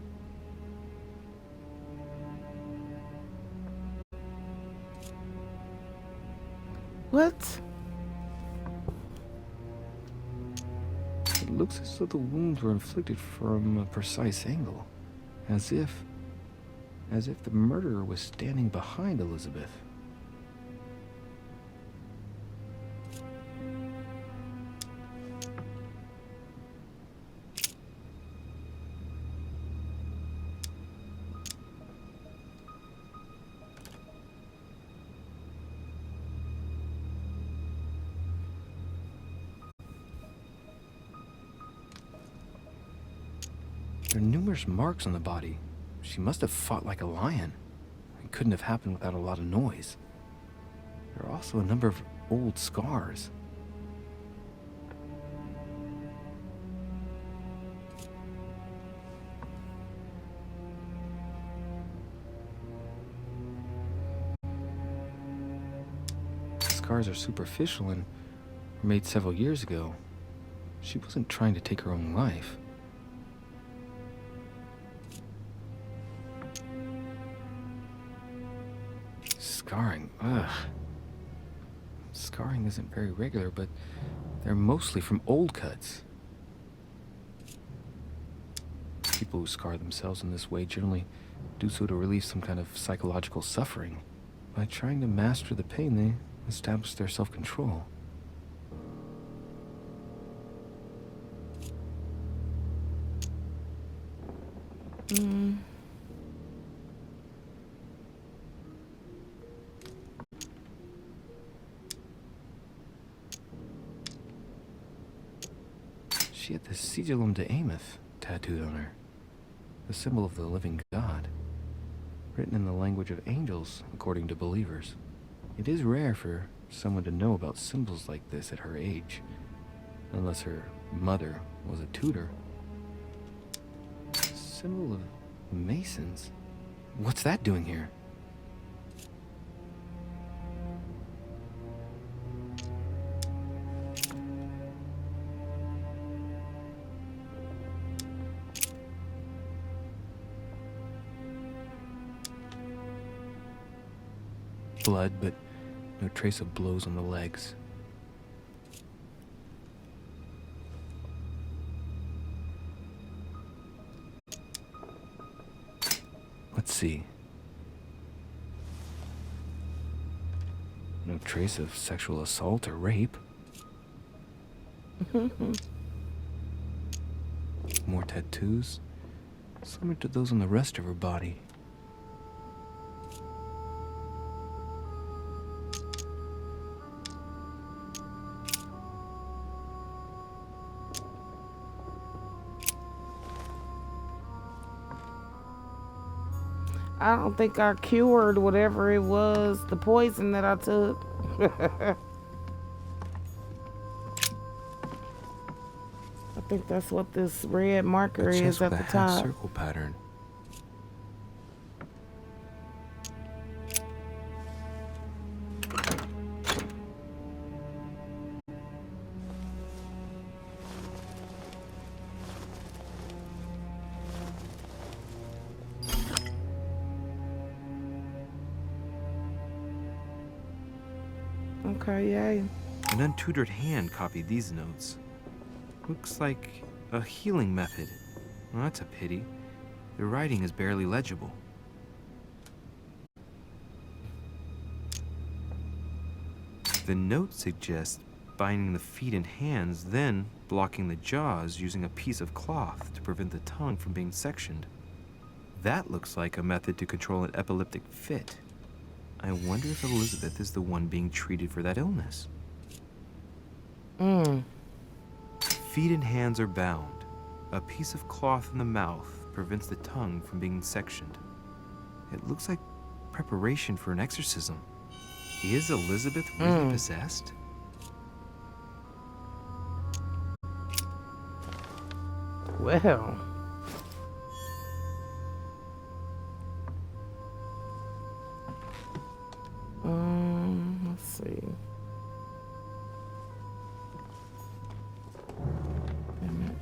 What? It looks as though the wounds were inflicted from a precise angle. As if the murderer was standing behind Elizabeth. There are numerous marks on the body. She must have fought like a lion. It couldn't have happened without a lot of noise. There are also a number of old scars. The scars are superficial and were made several years ago. She wasn't trying to take her own life. Scarring, ugh. Scarring isn't very regular, but they're mostly from old cuts. People who scar themselves in this way generally do so to relieve some kind of psychological suffering. By trying to master the pain, they establish their self-control. She had the Sigillum de Ameth tattooed on her, the symbol of the living God, written in the language of angels, according to believers. It is rare for someone to know about symbols like this at her age, unless her mother was a tutor. Symbol of Masons? What's that doing here? Blood, but no trace of blows on the legs. Let's see. No trace of sexual assault or rape. More tattoos, similar to those on the rest of her body. I don't think I cured whatever it was, the poison that I took. I think that's what this red marker is at the top. Circle pattern. Okay, yay. An untutored hand copied these notes. Looks like a healing method. Well, that's a pity. The writing is barely legible. The note suggests binding the feet and hands, then blocking the jaws using a piece of cloth to prevent the tongue from being sectioned. That looks like a method to control an epileptic fit. I wonder if Elizabeth is the one being treated for that illness. Feet and hands are bound. A piece of cloth in the mouth prevents the tongue from being sectioned. It looks like preparation for an exorcism. Is Elizabeth really possessed? Well. Let's see. Damn it.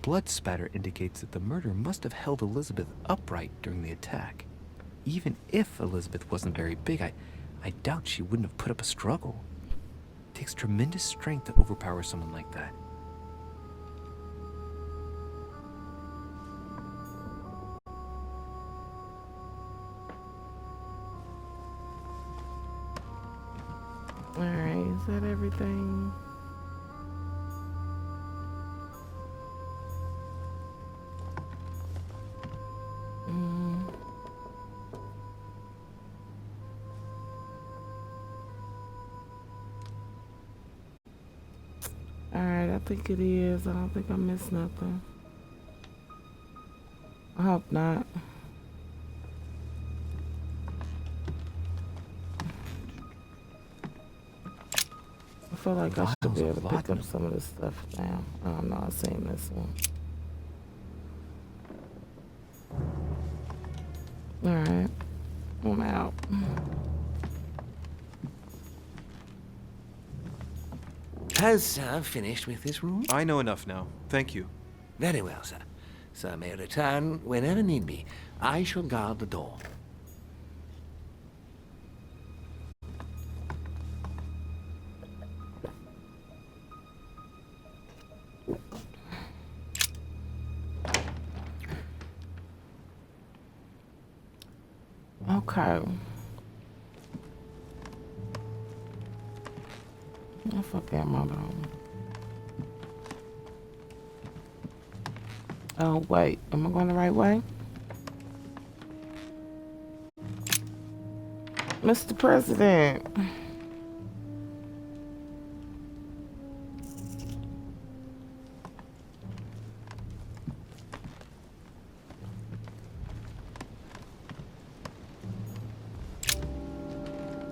Blood spatter indicates that the murder must have held Elizabeth upright during the attack. Even if Elizabeth wasn't very big, I doubt she wouldn't have put up a struggle. It takes tremendous strength to overpower someone like that. Alright, is that everything? Alright, I think it is. I don't think I missed nothing. I hope not. I feel like I should be able to pick up some of this stuff now. I don't know, I've seen this one. Alright, I'm out. Has Sir finished with this room? I know enough now. Thank you. Very well, sir. Sir may return whenever need be. I shall guard the door. Okay. Oh, fuck that mother. Oh, wait. Am I going the right way? Mr. President.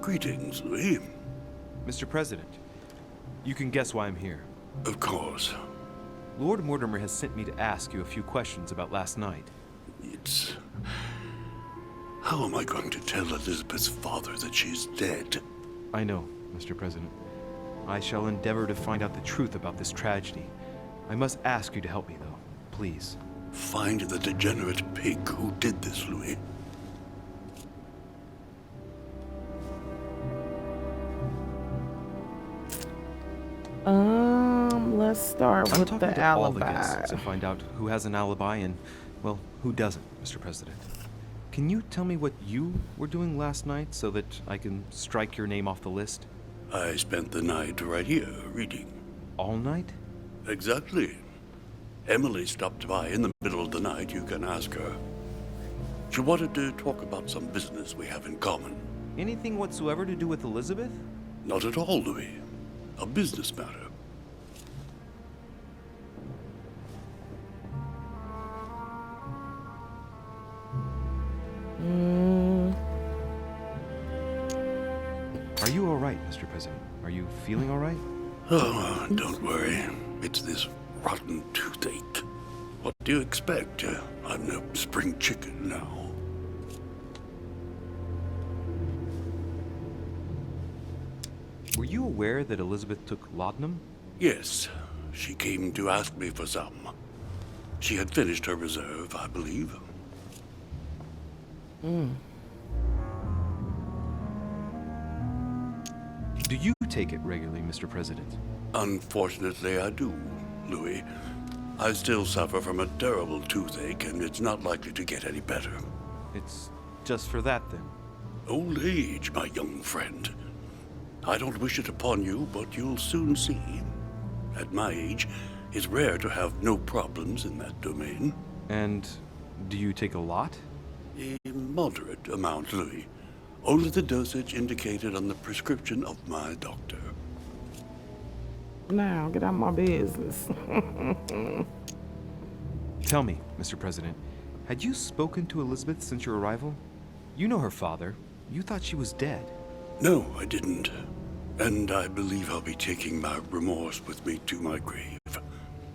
Greetings, Louis. Mr. President, you can guess why I'm here. Of course. Lord Mortimer has sent me to ask you a few questions about last night. It's... How am I going to tell Elizabeth's father that she's dead? I know, Mr. President. I shall endeavor to find out the truth about this tragedy. I must ask you to help me, though. Please. Find the degenerate pig who did this, Louis. Let's start I'm with talking the to all the alibi. guests to find out who has an alibi and, well, who doesn't, Mr. President. Can you tell me what you were doing last night so that I can strike your name off the list? I spent the night right here, reading. All night? Exactly. Emily stopped by in the middle of the night, you can ask her. She wanted to talk about some business we have in common. Anything whatsoever to do with Elizabeth? Not at all, Louis. A business matter. Are you all right, Mr. President? Are you feeling all right? Oh, don't worry. It's this rotten toothache. What do you expect? I'm no spring chicken now. Were you aware that Elizabeth took laudanum? Yes, she came to ask me for some. She had finished her reserve, I believe. Do you take it regularly, Mr. President? Unfortunately, I do, Louis. I still suffer from a terrible toothache, and it's not likely to get any better. It's just for that, then. Old age, my young friend. I don't wish it upon you, but you'll soon see. At my age, it's rare to have no problems in that domain. And do you take a lot? A moderate amount, Louis. Only the dosage indicated on the prescription of my doctor. Now, get out my business. Tell me, Mr. President, had you spoken to Elizabeth since your arrival? You know her father. You thought she was dead. No, I didn't. And I believe I'll be taking my remorse with me to my grave.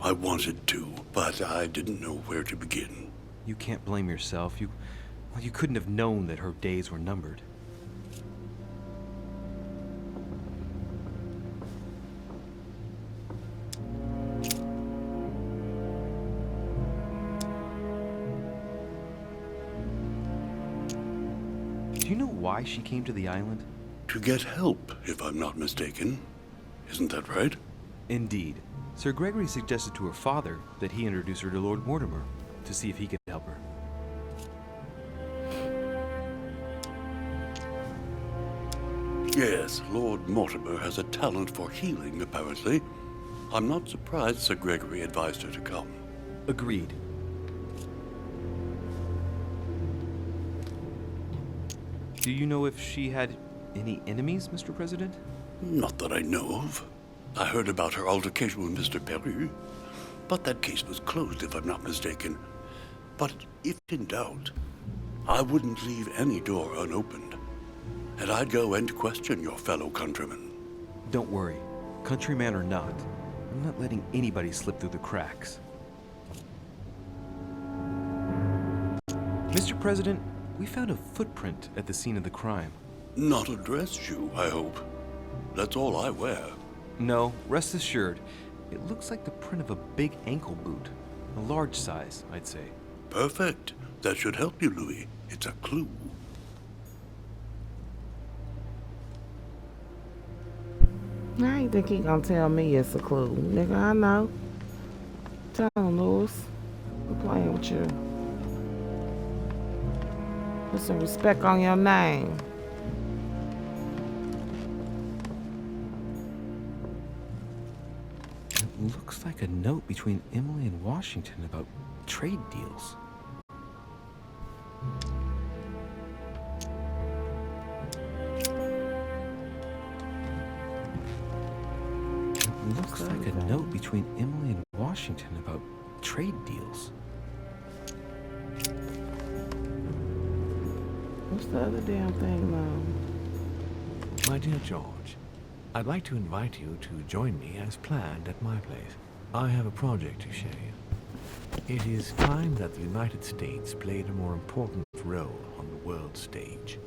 I wanted to, but I didn't know where to begin. You can't blame yourself. You couldn't have known that her days were numbered. Do you know why she came to the island? To get help, if I'm not mistaken. Isn't that right? Indeed. Sir Gregory suggested to her father that he introduce her to Lord Mortimer to see if he could help her. Yes, Lord Mortimer has a talent for healing, apparently. I'm not surprised Sir Gregory advised her to come. Agreed. Do you know if she had any enemies, Mr. President? Not that I know of. I heard about her altercation with Mr. Peru, but that case was closed, if I'm not mistaken. But if in doubt, I wouldn't leave any door unopened. And I'd go and question your fellow countrymen. Don't worry. Countryman or not, I'm not letting anybody slip through the cracks. Mr. President, we found a footprint at the scene of the crime. Not a dress shoe, I hope. That's all I wear. No, rest assured. It looks like the print of a big ankle boot. A large size, I'd say. Perfect. That should help you, Louis. It's a clue. I ain't think he gonna tell me it's a clue. Nigga, I know. Tell him, Lewis. I'm playing with you. Put some respect on your name. It looks like a note between Emily and Washington about trade deals. It looks like a note between Emily and Washington about trade deals. What's the other damn thing, though? My dear George, I'd like to invite you to join me as planned at my place. I have a project to show you. It is time that the United States played a more important role on the world stage.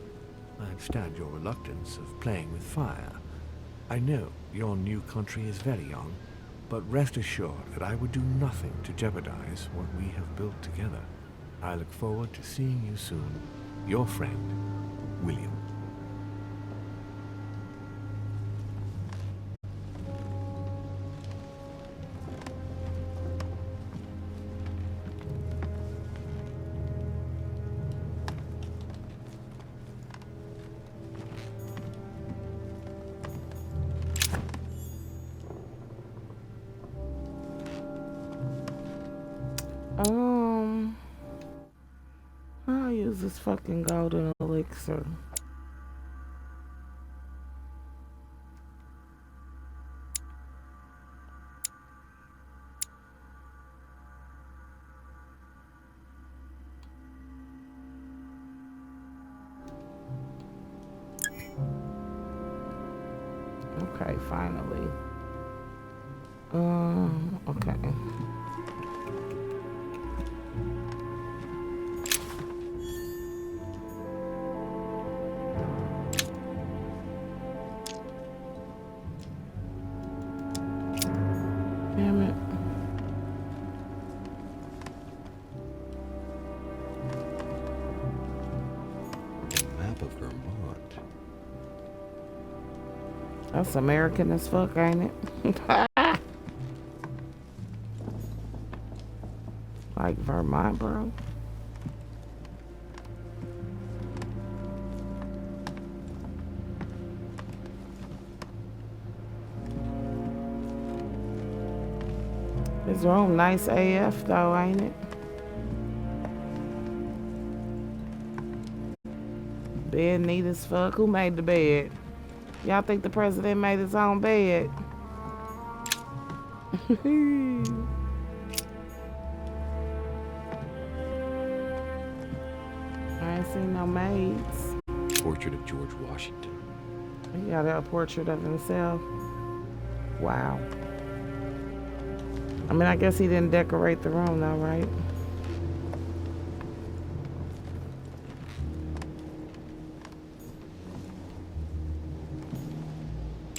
I understand your reluctance of playing with fire. I know your new country is very young, but rest assured that I would do nothing to jeopardize what we have built together. I look forward to seeing you soon. Your friend, William. I'll use this fucking golden elixir. Okay, finally. Okay. Damn it. Vermont. That's American as fuck, ain't it? Like Vermont, bro. This room nice AF though, ain't it? Bed neat as fuck. Who made the bed? Y'all think the president made his own bed? I ain't seen no maids. Portrait of George Washington. He got a portrait of himself. Wow. I mean, I guess he didn't decorate the room though, right?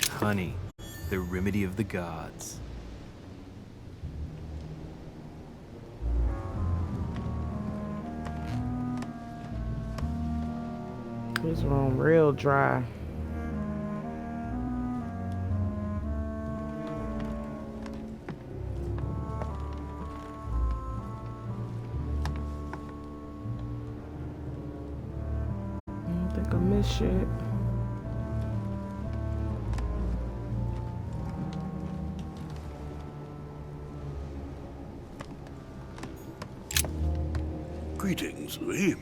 Honey, the remedy of the gods. This room real dry. I don't think I missed shit. Greetings, Louis.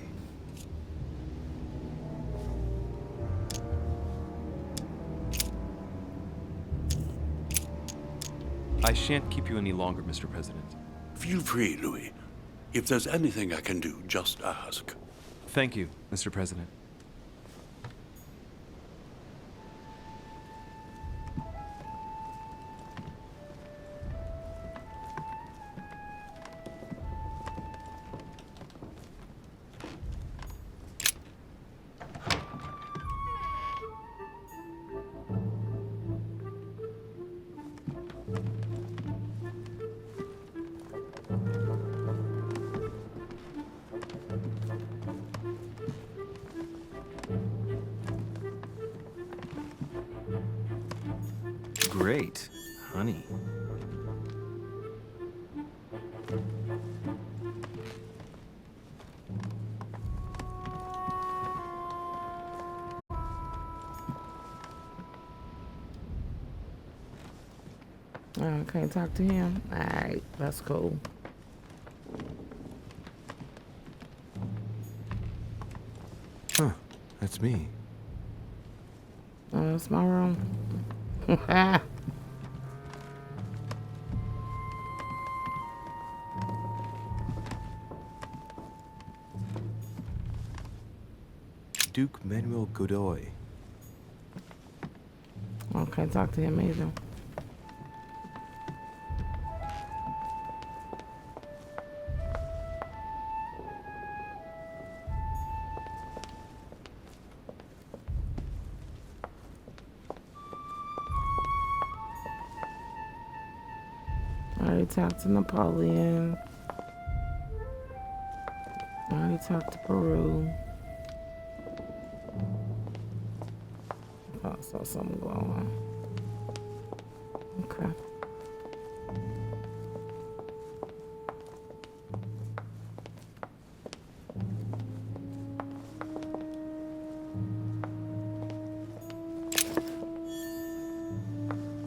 I shan't keep you any longer, Mr. President. Feel free, Louis. If there's anything I can do, just ask. Thank you, Mr. President. Great, honey. I can't talk to him. Alright, that's cool. Huh, that's me. Oh, that's my room. Duke Manuel Godoy. I can't talk to him either. I already talked to Napoleon. I already talked to Peru. Oh, so something going on. Okay.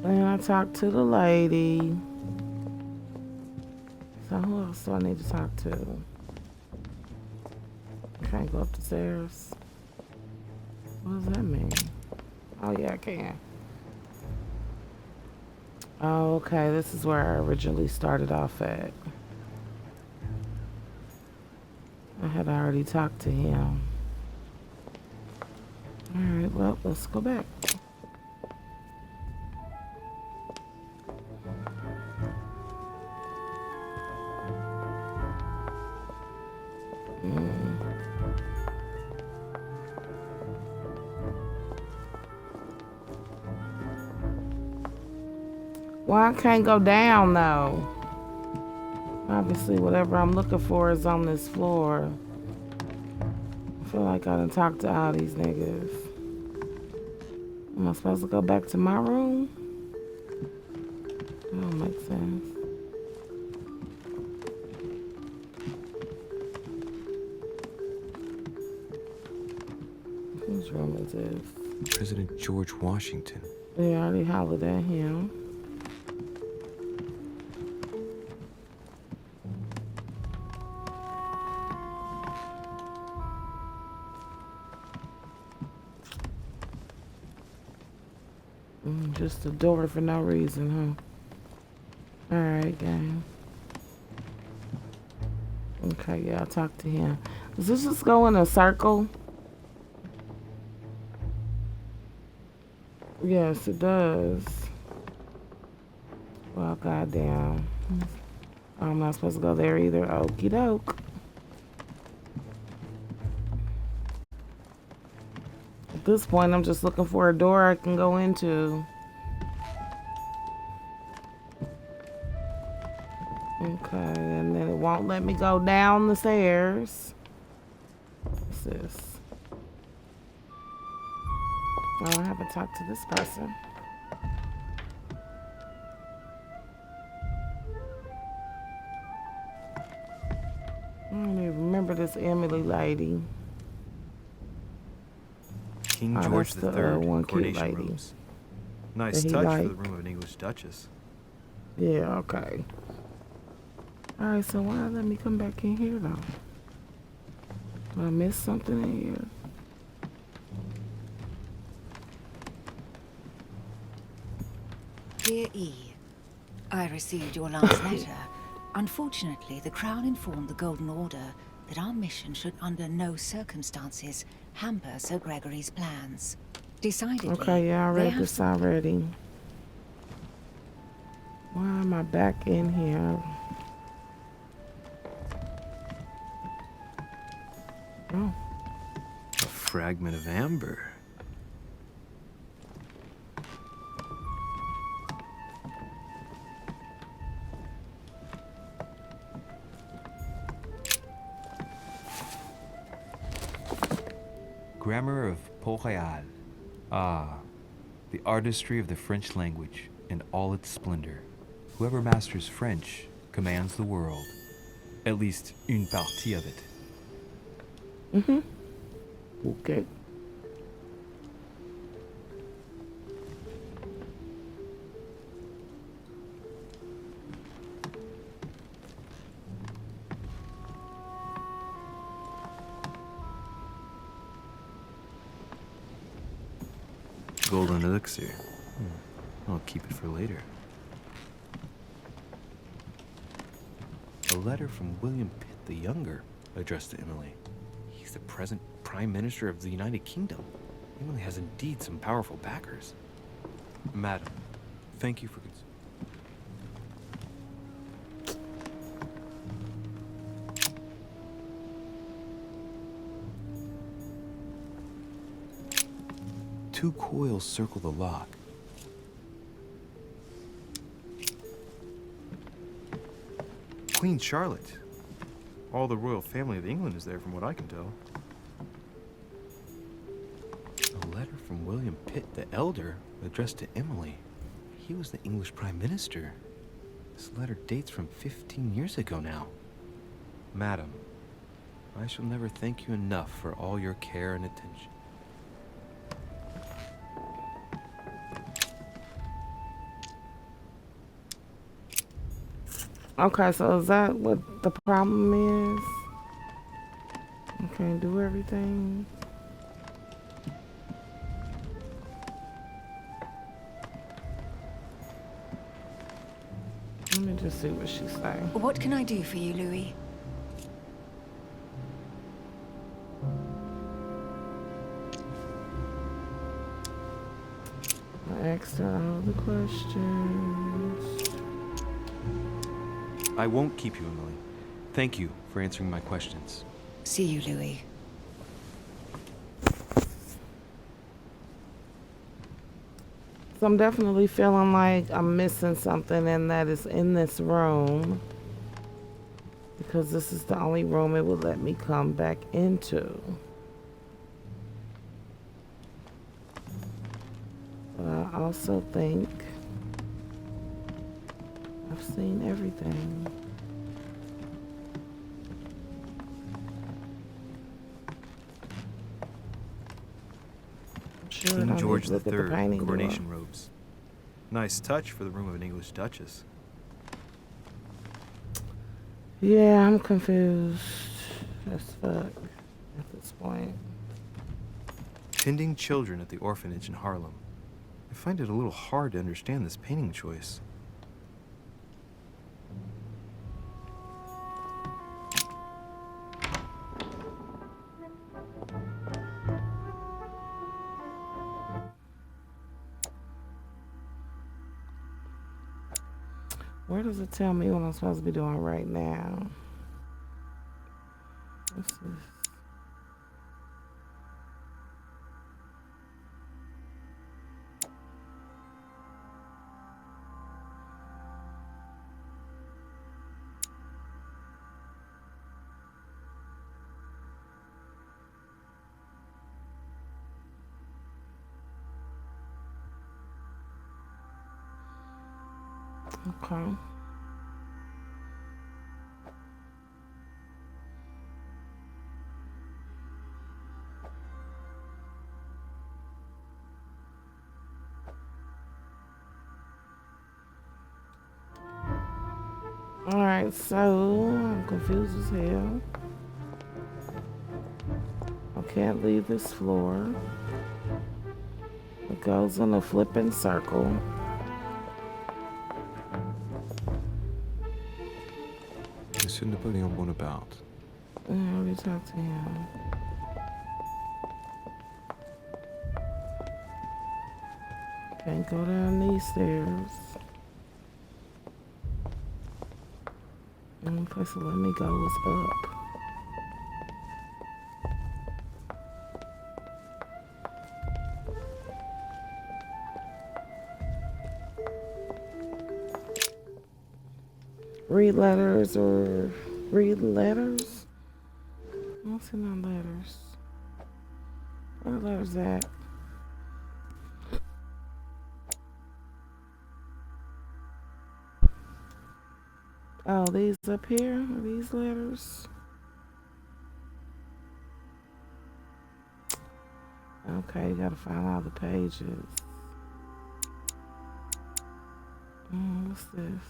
And I talked to the lady. So who else do I need to talk to? Can't go up the stairs. What does that mean? Oh yeah, I can. Oh, okay, this is where I originally started off at. I had already talked to him. Alright, well, let's go back. Why I can't go down though? Obviously whatever I'm looking for is on this floor. I feel like I done talked to all these niggas. Am I supposed to go back to my room? That don't make sense. Whose room is this? President George Washington. They already hollered at him. Just a door for no reason, huh? Alright, gang. Okay, yeah, I'll talk to him. Does this just go in a circle? Yes, it does. Well, goddamn. I'm not supposed to go there either. Okie doke. At this point, I'm just looking for a door I can go into. Okay, and then it won't let me go down the stairs. What's this? Oh, I haven't talked to this person. I don't even remember this Emily lady. King Oh, George that's the, III one cute coronation lady rooms. Nice that he touch for liked. the room of an English duchess. Yeah, okay. Alright, so why let me come back in here though? Did I miss something in here? Dear E, I received your last letter. Unfortunately, the Crown informed the Golden Order that our mission should under no circumstances hamper Sir Gregory's plans. Decidedly, Okay, yeah, I they read have this already. Why am I back in here? Oh. A fragment of amber. Grammar of Port-Royal. Ah, the artistry of the French language in all its splendor. Whoever masters French commands the world. At least une partie of it. Mm-hmm. Okay. Golden elixir. I'll keep it for later. A letter from William Pitt the Younger, addressed to Emily. He's the present Prime Minister of the United Kingdom. Emily has indeed some powerful backers. Madam, thank you for Two coils circle the lock. Queen Charlotte. All the royal family of England is there from what I can tell. A letter from William Pitt the Elder, addressed to Emily. He was the English Prime Minister. This letter dates from 15 years ago now. Madam, I shall never thank you enough for all your care and attention. Okay, so is that what the problem is? I can't do everything. Let me just see what she's saying. What can I do for you, Louis? I asked her all the questions. I won't keep you, Emily. Thank you for answering my questions. See you, Louis. So I'm definitely feeling like I'm missing something, and that is in this room. Because this is the only room it would let me come back into. But I also think I've seen everything. I'm sure I King don't George need to look at the III painting, do I? coronation robes. Nice touch for the room of an English duchess. Yeah, I'm confused as fuck at this point. Tending children at the orphanage in Harlem. I find it a little hard to understand this painting choice. Where does it tell me what I'm supposed to be doing right now? What's this? Okay. Alright, so I'm confused as hell. I can't leave this floor. It goes in a flipping circle. Monsieur Napoleon Bonaparte. I already talked to him. Can't go down these stairs. The only place to let me go was up. Read letters or read letters? I don't see no letters. Where are the letters at? Oh, these up here? Are these letters? Okay, you gotta find all the pages. What's this?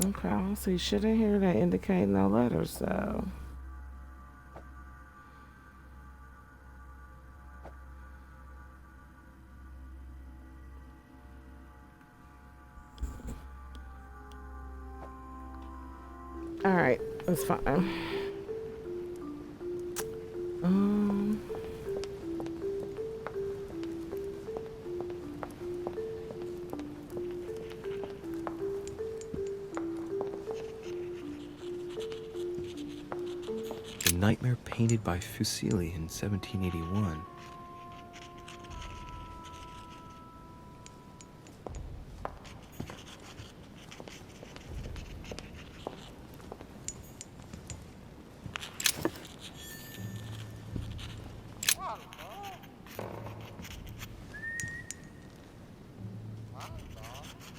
Okay, I don't see shit in here that indicate no letters, so. Alright, that's fine. The Nightmare painted by Fuseli in 1781.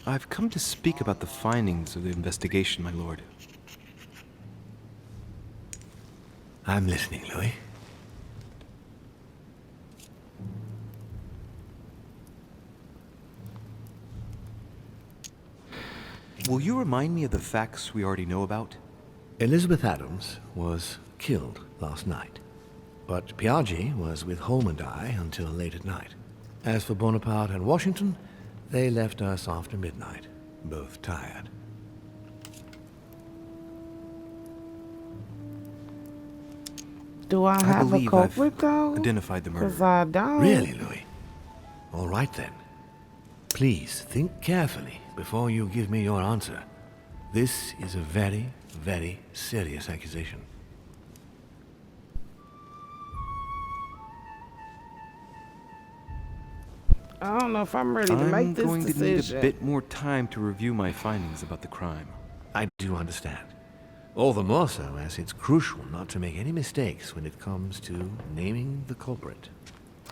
I've come to speak about the findings of the investigation, my lord. I'm listening, Louis. Will you remind me of the facts we already know about? Elizabeth Adams was killed last night, but Piaggi was with Home and I until late at night. As for Bonaparte and Washington, they left us after midnight, both tired. Do I have a believe culprit though? Identified the Because murderer. I don't. Really, Louis? All right then. Please think carefully before you give me your answer. This is a very, very serious accusation. I don't know if I'm ready to I'm make this going to need decision. a bit more time to review my findings about the crime. I do understand. All the more so as it's crucial not to make any mistakes when it comes to naming the culprit.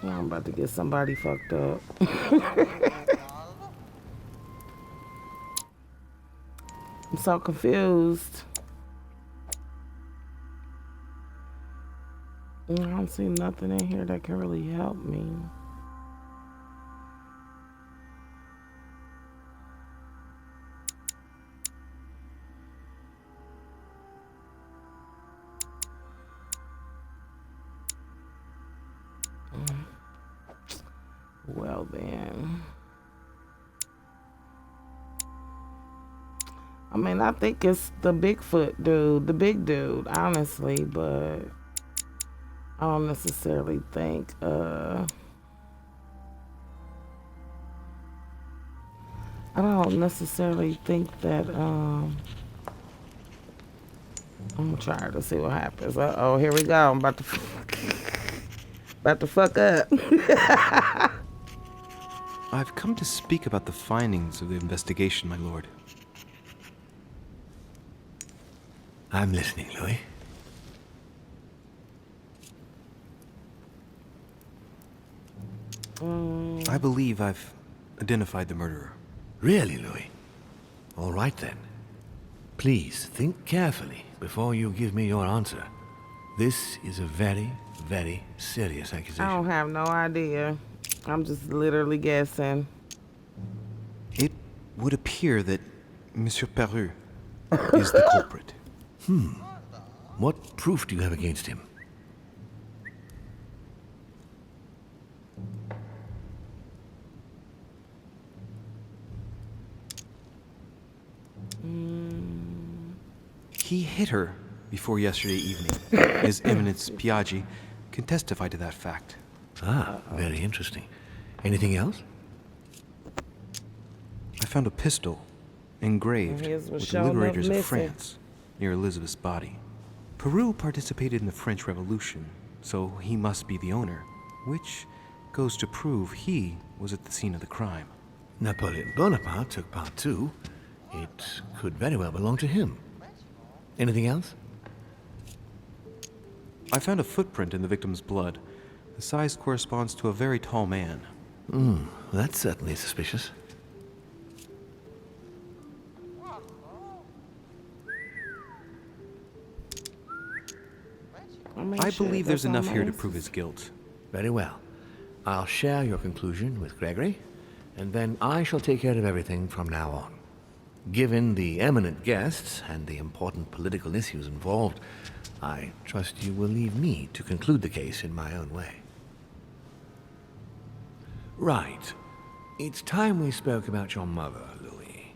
Yeah, I'm about to get somebody fucked up. I'm so confused. I don't see nothing in here that can really help me. Well then. I mean, I think it's the Bigfoot dude, the big dude, honestly, but I don't necessarily think, I don't necessarily think that, I'm gonna try to see what happens. Uh-oh, here we go. I'm about to fuck up. I've come to speak about the findings of the investigation, my lord. I'm listening, Louis. I believe I've identified the murderer. Really, Louis? All right then. Please think carefully before you give me your answer. This is a very, very serious accusation. I don't have no idea. I'm just literally guessing. It would appear that Monsieur Peru is the culprit. What proof do you have against him? He hit her before yesterday evening. His Eminence Piaggi can testify to that fact. Ah, very interesting. Anything else? I found a pistol engraved His was with the showing up liberators of missing. France near Elizabeth's body. Peru participated in the French Revolution, so he must be the owner, which goes to prove he was at the scene of the crime. Napoleon Bonaparte took part too. It could very well belong to him. Anything else? I found a footprint in the victim's blood. The size corresponds to a very tall man. That's certainly suspicious. mean, I shit, believe there's that's enough here to almost- prove his guilt. Very well. I'll share your conclusion with Gregory, and then I shall take care of everything from now on. Given the eminent guests and the important political issues involved, I trust you will leave me to conclude the case in my own way. Right. It's time we spoke about your mother, Louis.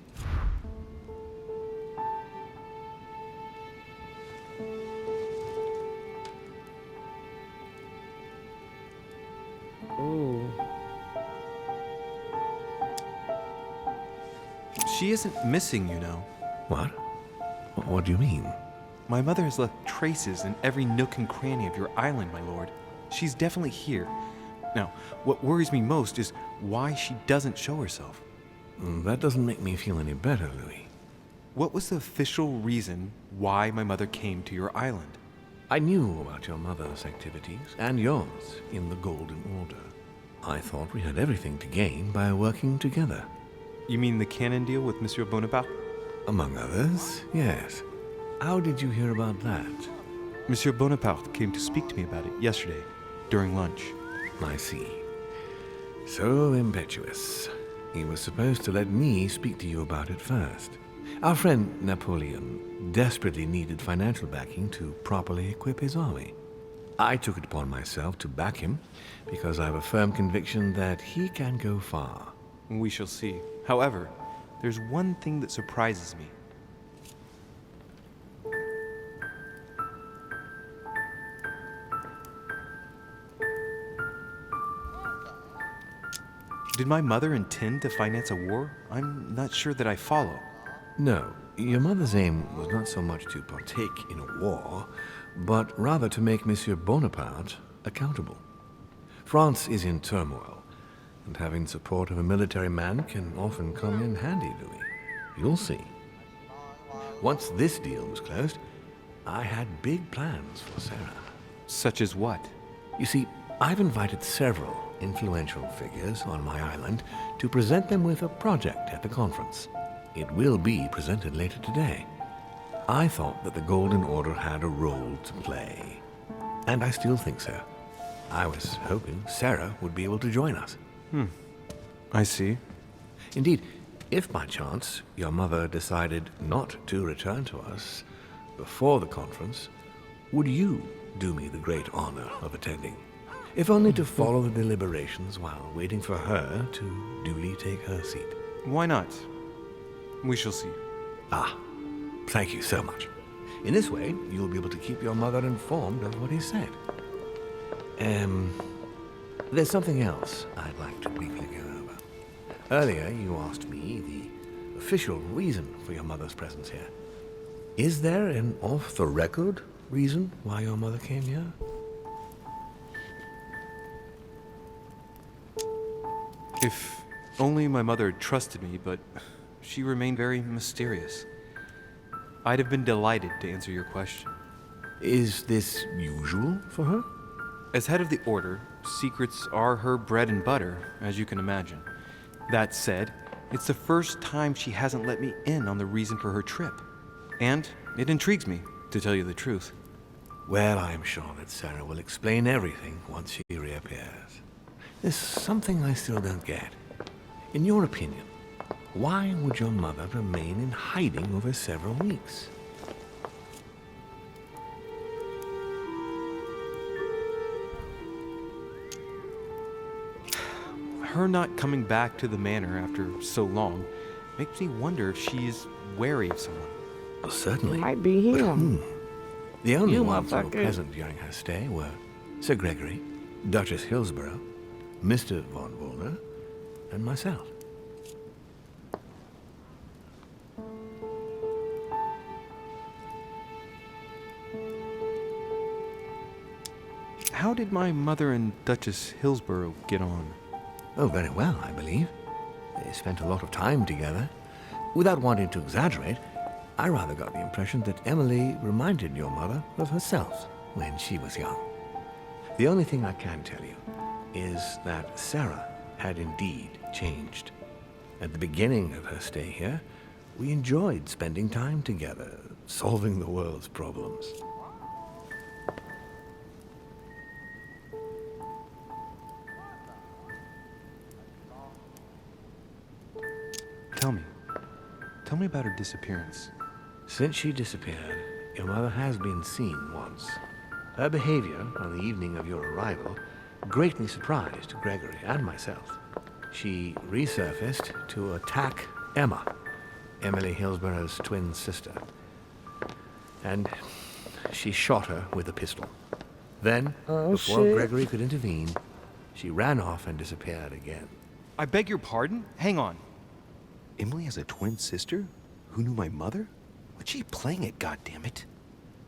Ooh. She isn't missing, you know. What? What do you mean? My mother has left traces in every nook and cranny of your island, my lord. She's definitely here. Now, what worries me most is why she doesn't show herself. That doesn't make me feel any better, Louis. What was the official reason why my mother came to your island? I knew about your mother's activities, and yours, in the Golden Order. I thought we had everything to gain by working together. You mean the cannon deal with Monsieur Bonaparte? Among others, yes. How did you hear about that? Monsieur Bonaparte came to speak to me about it yesterday, during lunch. I see. So impetuous. He was supposed to let me speak to you about it first. Our friend Napoleon desperately needed financial backing to properly equip his army. I took it upon myself to back him because I have a firm conviction that he can go far. We shall see. However, there's one thing that surprises me. Did my mother intend to finance a war? I'm not sure that I follow. No, your mother's aim was not so much to partake in a war, but rather to make Monsieur Bonaparte accountable. France is in turmoil. and having support of a military man can often come in handy, Louis. You'll see. Once this deal was closed, I had big plans for Sarah. Such as what? You see, I've invited several influential figures on my island to present them with a project at the conference. It will be presented later today. I thought that the Golden Order had a role to play, and I still think so. I was hoping Sarah would be able to join us. I see. Indeed, if by chance your mother decided not to return to us before the conference, would you do me the great honor of attending? If only to follow the deliberations while waiting for her to duly take her seat. Why not? We shall see. Ah, thank you so much. In this way, you'll be able to keep your mother informed of what he said. There's something else I'd like to briefly go over. Earlier, you asked me the official reason for your mother's presence here. Is there an off-the-record reason why your mother came here? If only my mother had trusted me, but she remained very mysterious. I'd have been delighted to answer your question. Is this usual for her? As head of the Order, secrets are her bread and butter, as you can imagine. That said, it's the first time she hasn't let me in on the reason for her trip. And it intrigues me, to tell you the truth. Well, I'm sure that Sarah will explain everything once she reappears. There's something I still don't get. In your opinion, why would your mother remain in hiding over several weeks? Her not coming back to the manor after so long makes me wonder if she is wary of someone. Well, certainly. It might be But him. who? The only You ones who were motherfucker. present during her stay were Sir Gregory, Duchess Hillsborough, Mr. von Wollner, and myself. How did my mother and Duchess Hillsborough get on? Oh, very well, I believe. They spent a lot of time together. Without wanting to exaggerate, I rather got the impression that Emily reminded your mother of herself when she was young. The only thing I can tell you is that Sarah had indeed changed. At the beginning of her stay here, we enjoyed spending time together, solving the world's problems. Tell me about her disappearance. Since she disappeared, your mother has been seen once. Her behavior on the evening of your arrival greatly surprised Gregory and myself. She resurfaced to attack Emma, Emily Hillsborough's twin sister. And she shot her with a pistol. Then, before shit. Gregory could intervene, she ran off and disappeared again. I beg your pardon? Hang on. Emily has a twin sister who knew my mother? What's she playing at, goddammit?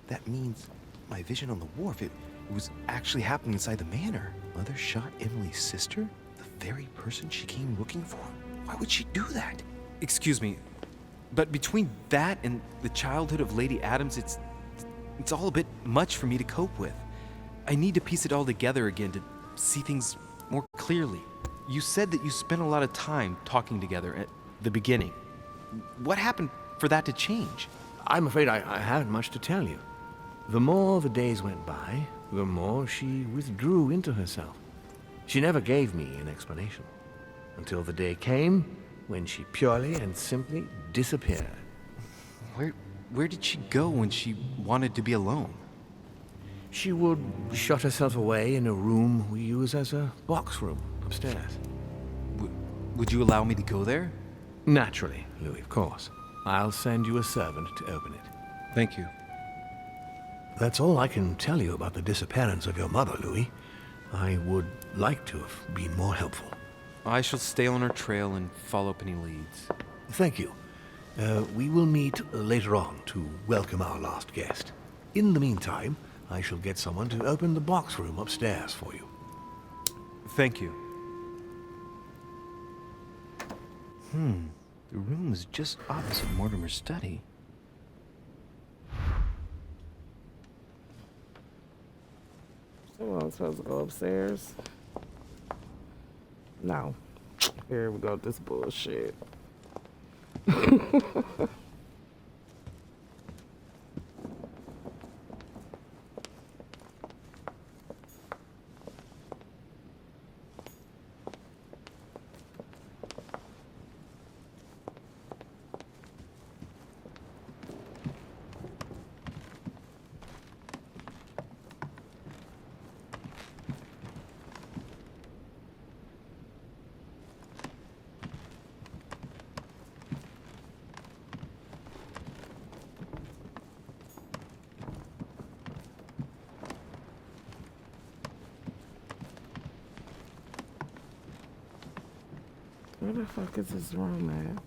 That means my vision on the wharf, it was actually happening inside the manor. Mother shot Emily's sister? The very person she came looking for? Why would she do that? Excuse me, but between that and the childhood of Lady Adams, it's all a bit much for me to cope with. I need to piece it all together again to see things more clearly. You said that you spent a lot of time talking together at the beginning. What happened for that to change? I'm afraid I haven't much to tell you. The more the days went by, the more she withdrew into herself. She never gave me an explanation, until the day came when she purely and simply disappeared. Where did she go when she wanted to be alone? She would shut herself away in a room we use as a box room upstairs. Would you allow me to go there? Naturally, Louis, of course. I'll send you a servant to open it. Thank you. That's all I can tell you about the disappearance of your mother, Louis. I would like to have been more helpful. I shall stay on her trail and follow up any leads. Thank you. We will meet later on to welcome our last guest. In the meantime, I shall get someone to open the box room upstairs for you. Thank you. The room is just opposite Mortimer's study. So I'm supposed to go upstairs? No. Here we go, this bullshit. Where the fuck is this room at?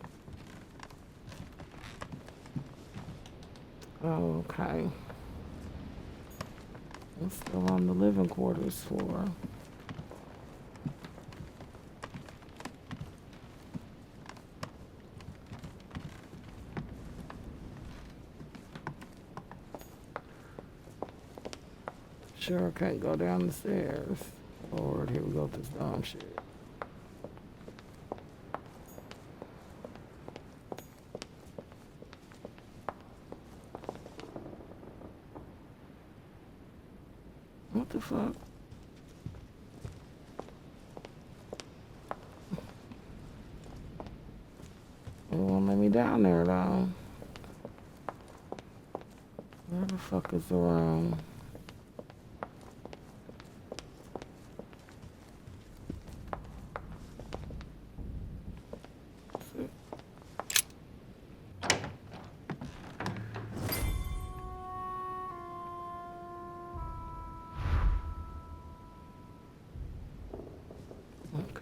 Oh, okay. It's still on the living quarters floor. Sure can't go down the stairs. Lord, here we go with this dumb shit. What the fuck? It won't let me down there though. Where the fuck is the room?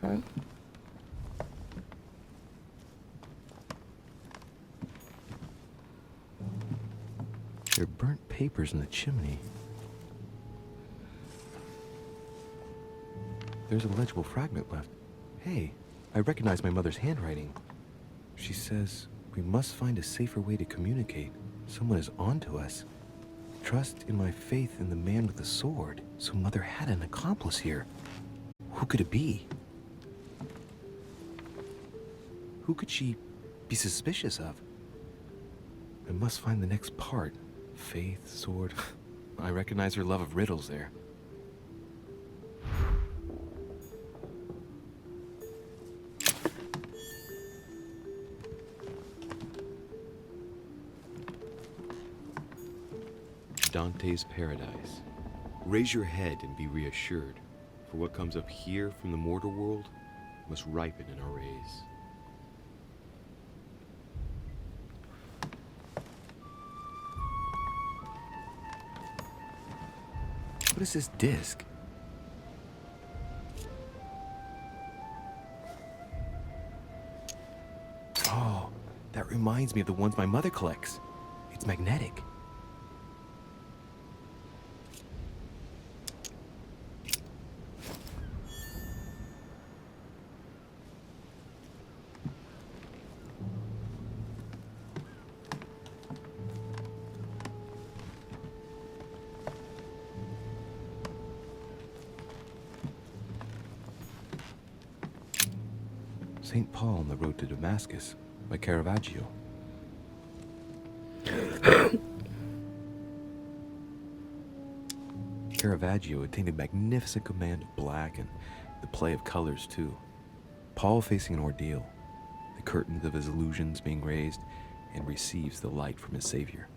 Okay. There are burnt papers in the chimney. There's a legible fragment left. Hey, I recognize my mother's handwriting. She says, we must find a safer way to communicate. Someone is onto us. Trust in my faith in the man with the sword. So Mother had an accomplice here. Who could it be? Who could she be suspicious of? I must find the next part. Faith, sword. I recognize her love of riddles there. Dante's Paradise. Raise your head and be reassured, for what comes up here from the mortal world must ripen in our rays. What is this disc? Oh, that reminds me of the ones my mother collects. It's magnetic. St. Paul on the Road to Damascus by Caravaggio. Caravaggio attained a magnificent command of black and the play of colors too. Paul facing an ordeal, the curtains of his illusions being raised, and receives the light from his Savior.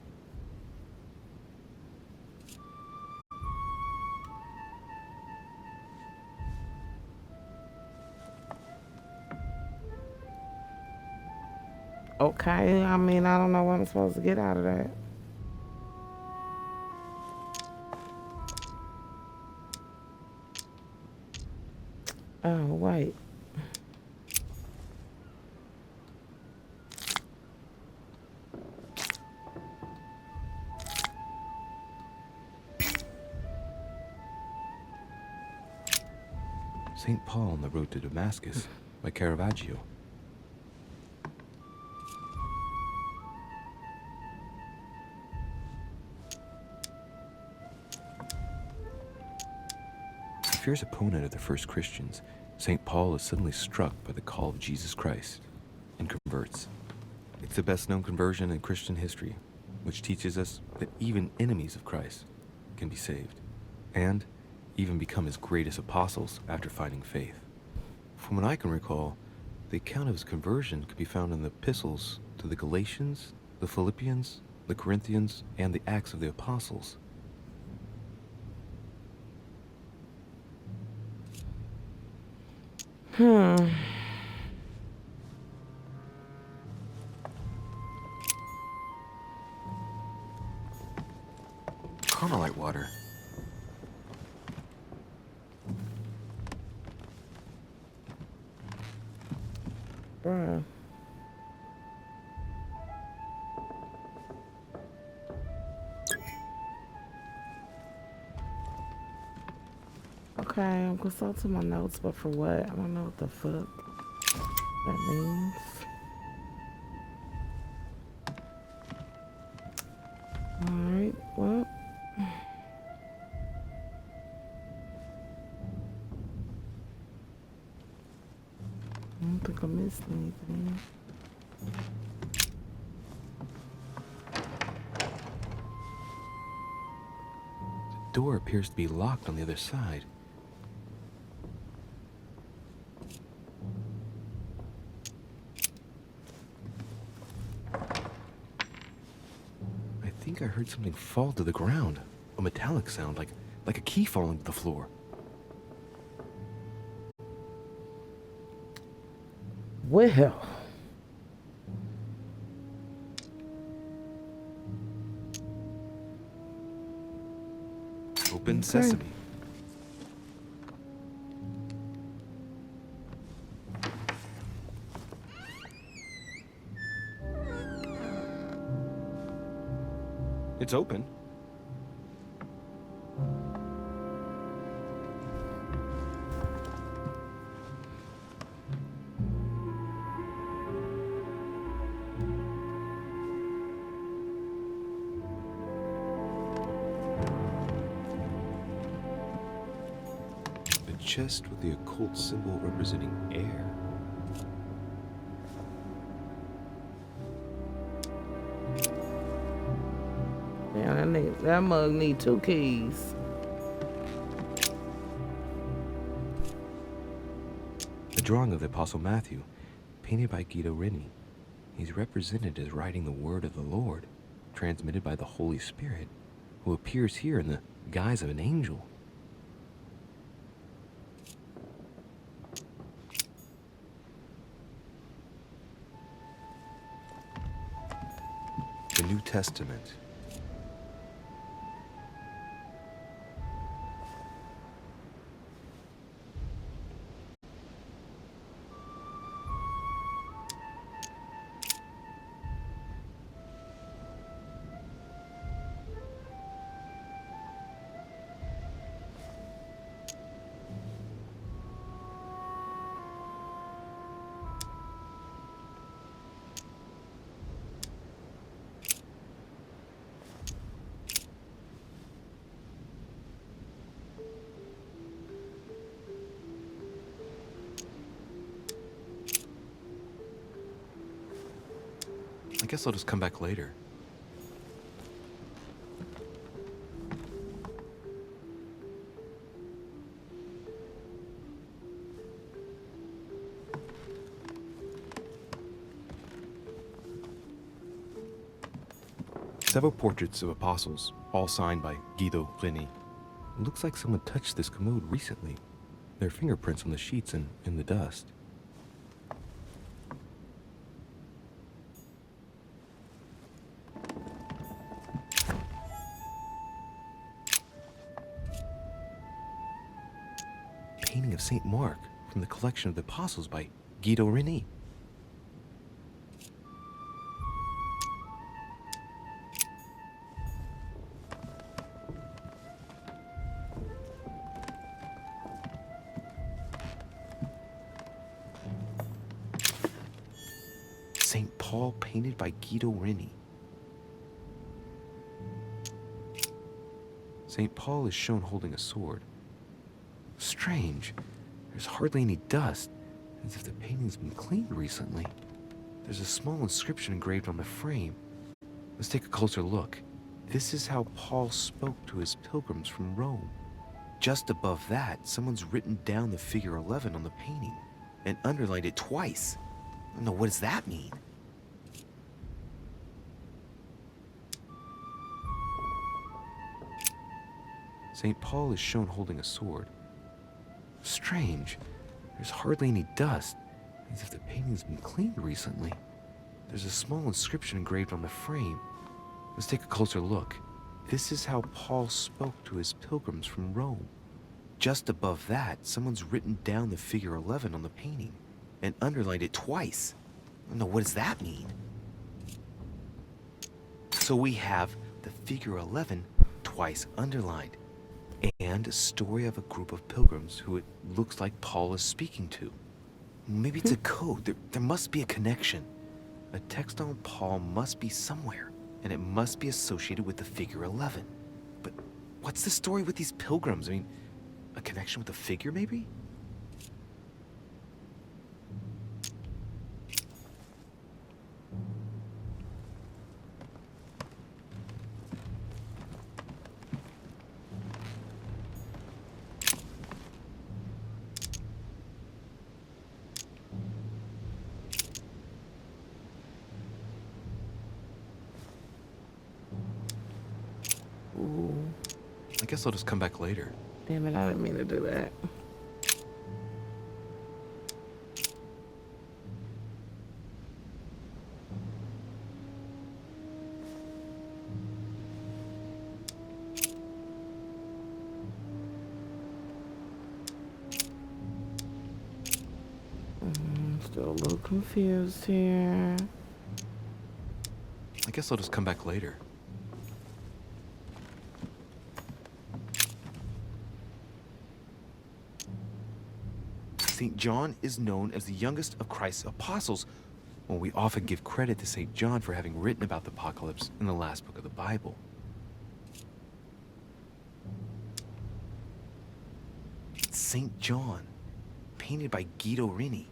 Okay, I mean, I don't know what I'm supposed to get out of that. Oh, wait. St. Paul on the Road to Damascus by Caravaggio. fierce opponent of the first Christians, St. Paul is suddenly struck by the call of Jesus Christ and converts. It's the best known conversion in Christian history, which teaches us that even enemies of Christ can be saved, and even become his greatest apostles after finding faith. From what I can recall, the account of his conversion could be found in the epistles to the Galatians, the Philippians, the Corinthians, and the Acts of the Apostles. Carmelite water. Bruh. Okay, I'm consulting my notes, but for what? I don't know what the fuck that means. Alright, well. I don't think I missed anything. The door appears to be locked on the other side. I think I heard something fall to the ground. A metallic sound, like a key falling to the floor. Well. Open sesame. It's open. Chest with the occult symbol representing air. Yeah, that mug need 2 keys. A drawing of the Apostle Matthew, painted by Guido Reni. He's represented as writing the word of the Lord, transmitted by the Holy Spirit, who appears here in the guise of an angel. The New Testament. I guess I'll just come back later. Several portraits of apostles, all signed by Guido Reni. It looks like someone touched this commode recently. There are fingerprints on the sheets and in the dust. Painting of St. Mark from the collection of the apostles by Guido Reni. St. Paul painted by Guido Reni. St. Paul is shown holding a sword. Strange. There's hardly any dust, as if the painting's been cleaned recently. There's a small inscription engraved on the frame. Let's take a closer look. This is how Paul spoke to his pilgrims from Rome. Just above that, someone's written down the figure 11 on the painting and underlined it twice. No, what does that mean? St. Paul is shown holding a sword. Strange. There's hardly any dust, as if the painting's been cleaned recently. There's a small inscription engraved on the frame. Let's take a closer look. This is how Paul spoke to his pilgrims from Rome. Just above that, someone's written down the figure 11 on the painting and underlined it twice. No, what does that mean? So we have the figure 11 twice underlined, and a story of a group of pilgrims who it looks like Paul is speaking to. Maybe it's a code. There must be a connection. A text on Paul must be somewhere, and it must be associated with the figure 11. But what's the story with these pilgrims? I mean, a connection with the figure, maybe? I guess I'll just come back later. Damn it, I didn't mean to do that. Still a little confused here. I guess I'll just come back later. St. John is known as the youngest of Christ's apostles. Well, we often give credit to St. John for having written about the apocalypse in the last book of the Bible. It's St. John, painted by Guido Reni.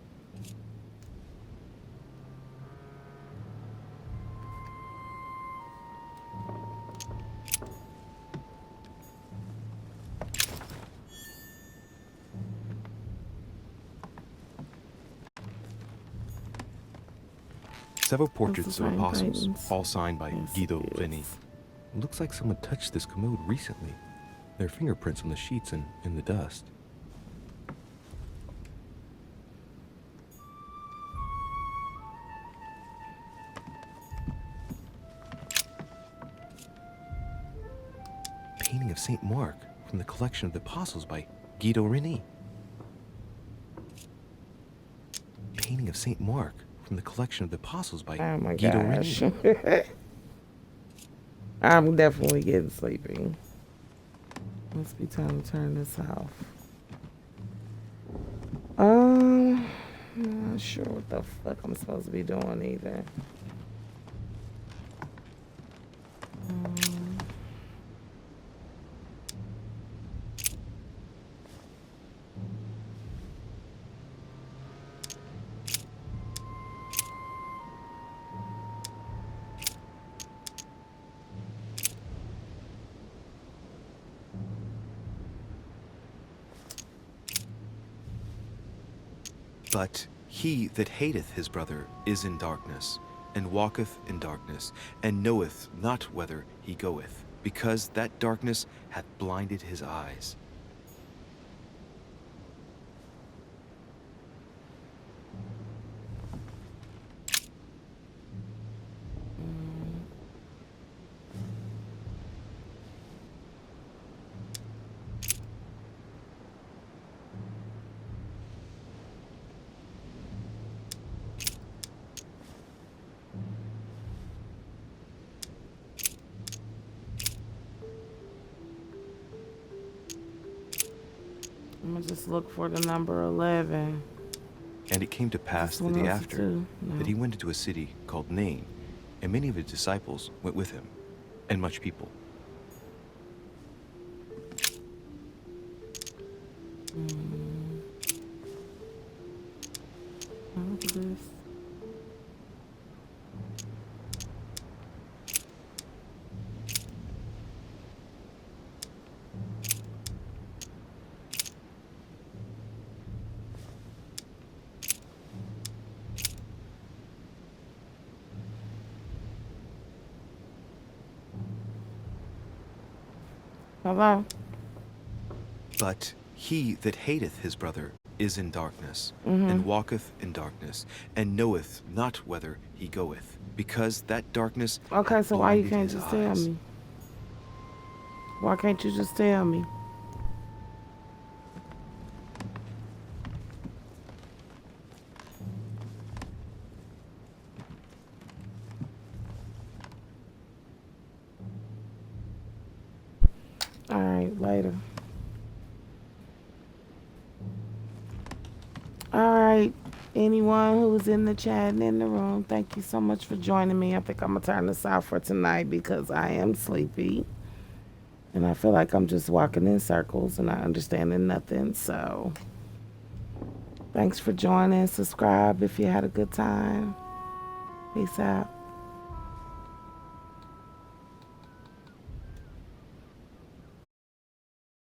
Several portraits of apostles, all signed by Guido Reni. It looks like someone touched this commode recently. There are fingerprints on the sheets and in the dust. Painting of St. Mark from the collection of the apostles by Guido Reni. Painting of St. Mark from the collection of the apostles by Guido Reni. I'm definitely getting sleepy. Must be time to turn this off. I'm not sure what the fuck I'm supposed to be doing either. But he that hateth his brother is in darkness, and walketh in darkness, and knoweth not whither he goeth, because that darkness hath blinded his eyes. I'm gonna just look for the number 11. And it came to pass the day after that he went into a city called Nain, and many of his disciples went with him, and much people. What is this? Hello? But he that hateth his brother is in darkness, and walketh in darkness, and knoweth not whither he goeth, because that darkness Okay, hath so why you blinded can't his just tell eyes. me? Why can't you just tell me? Alright, later. Alright, anyone who's in the chat and in the room, thank you so much for joining me. I think I'm gonna turn this off for tonight because I am sleepy. And I feel like I'm just walking in circles and not understanding nothing. So, thanks for joining. Subscribe if you had a good time. Peace out.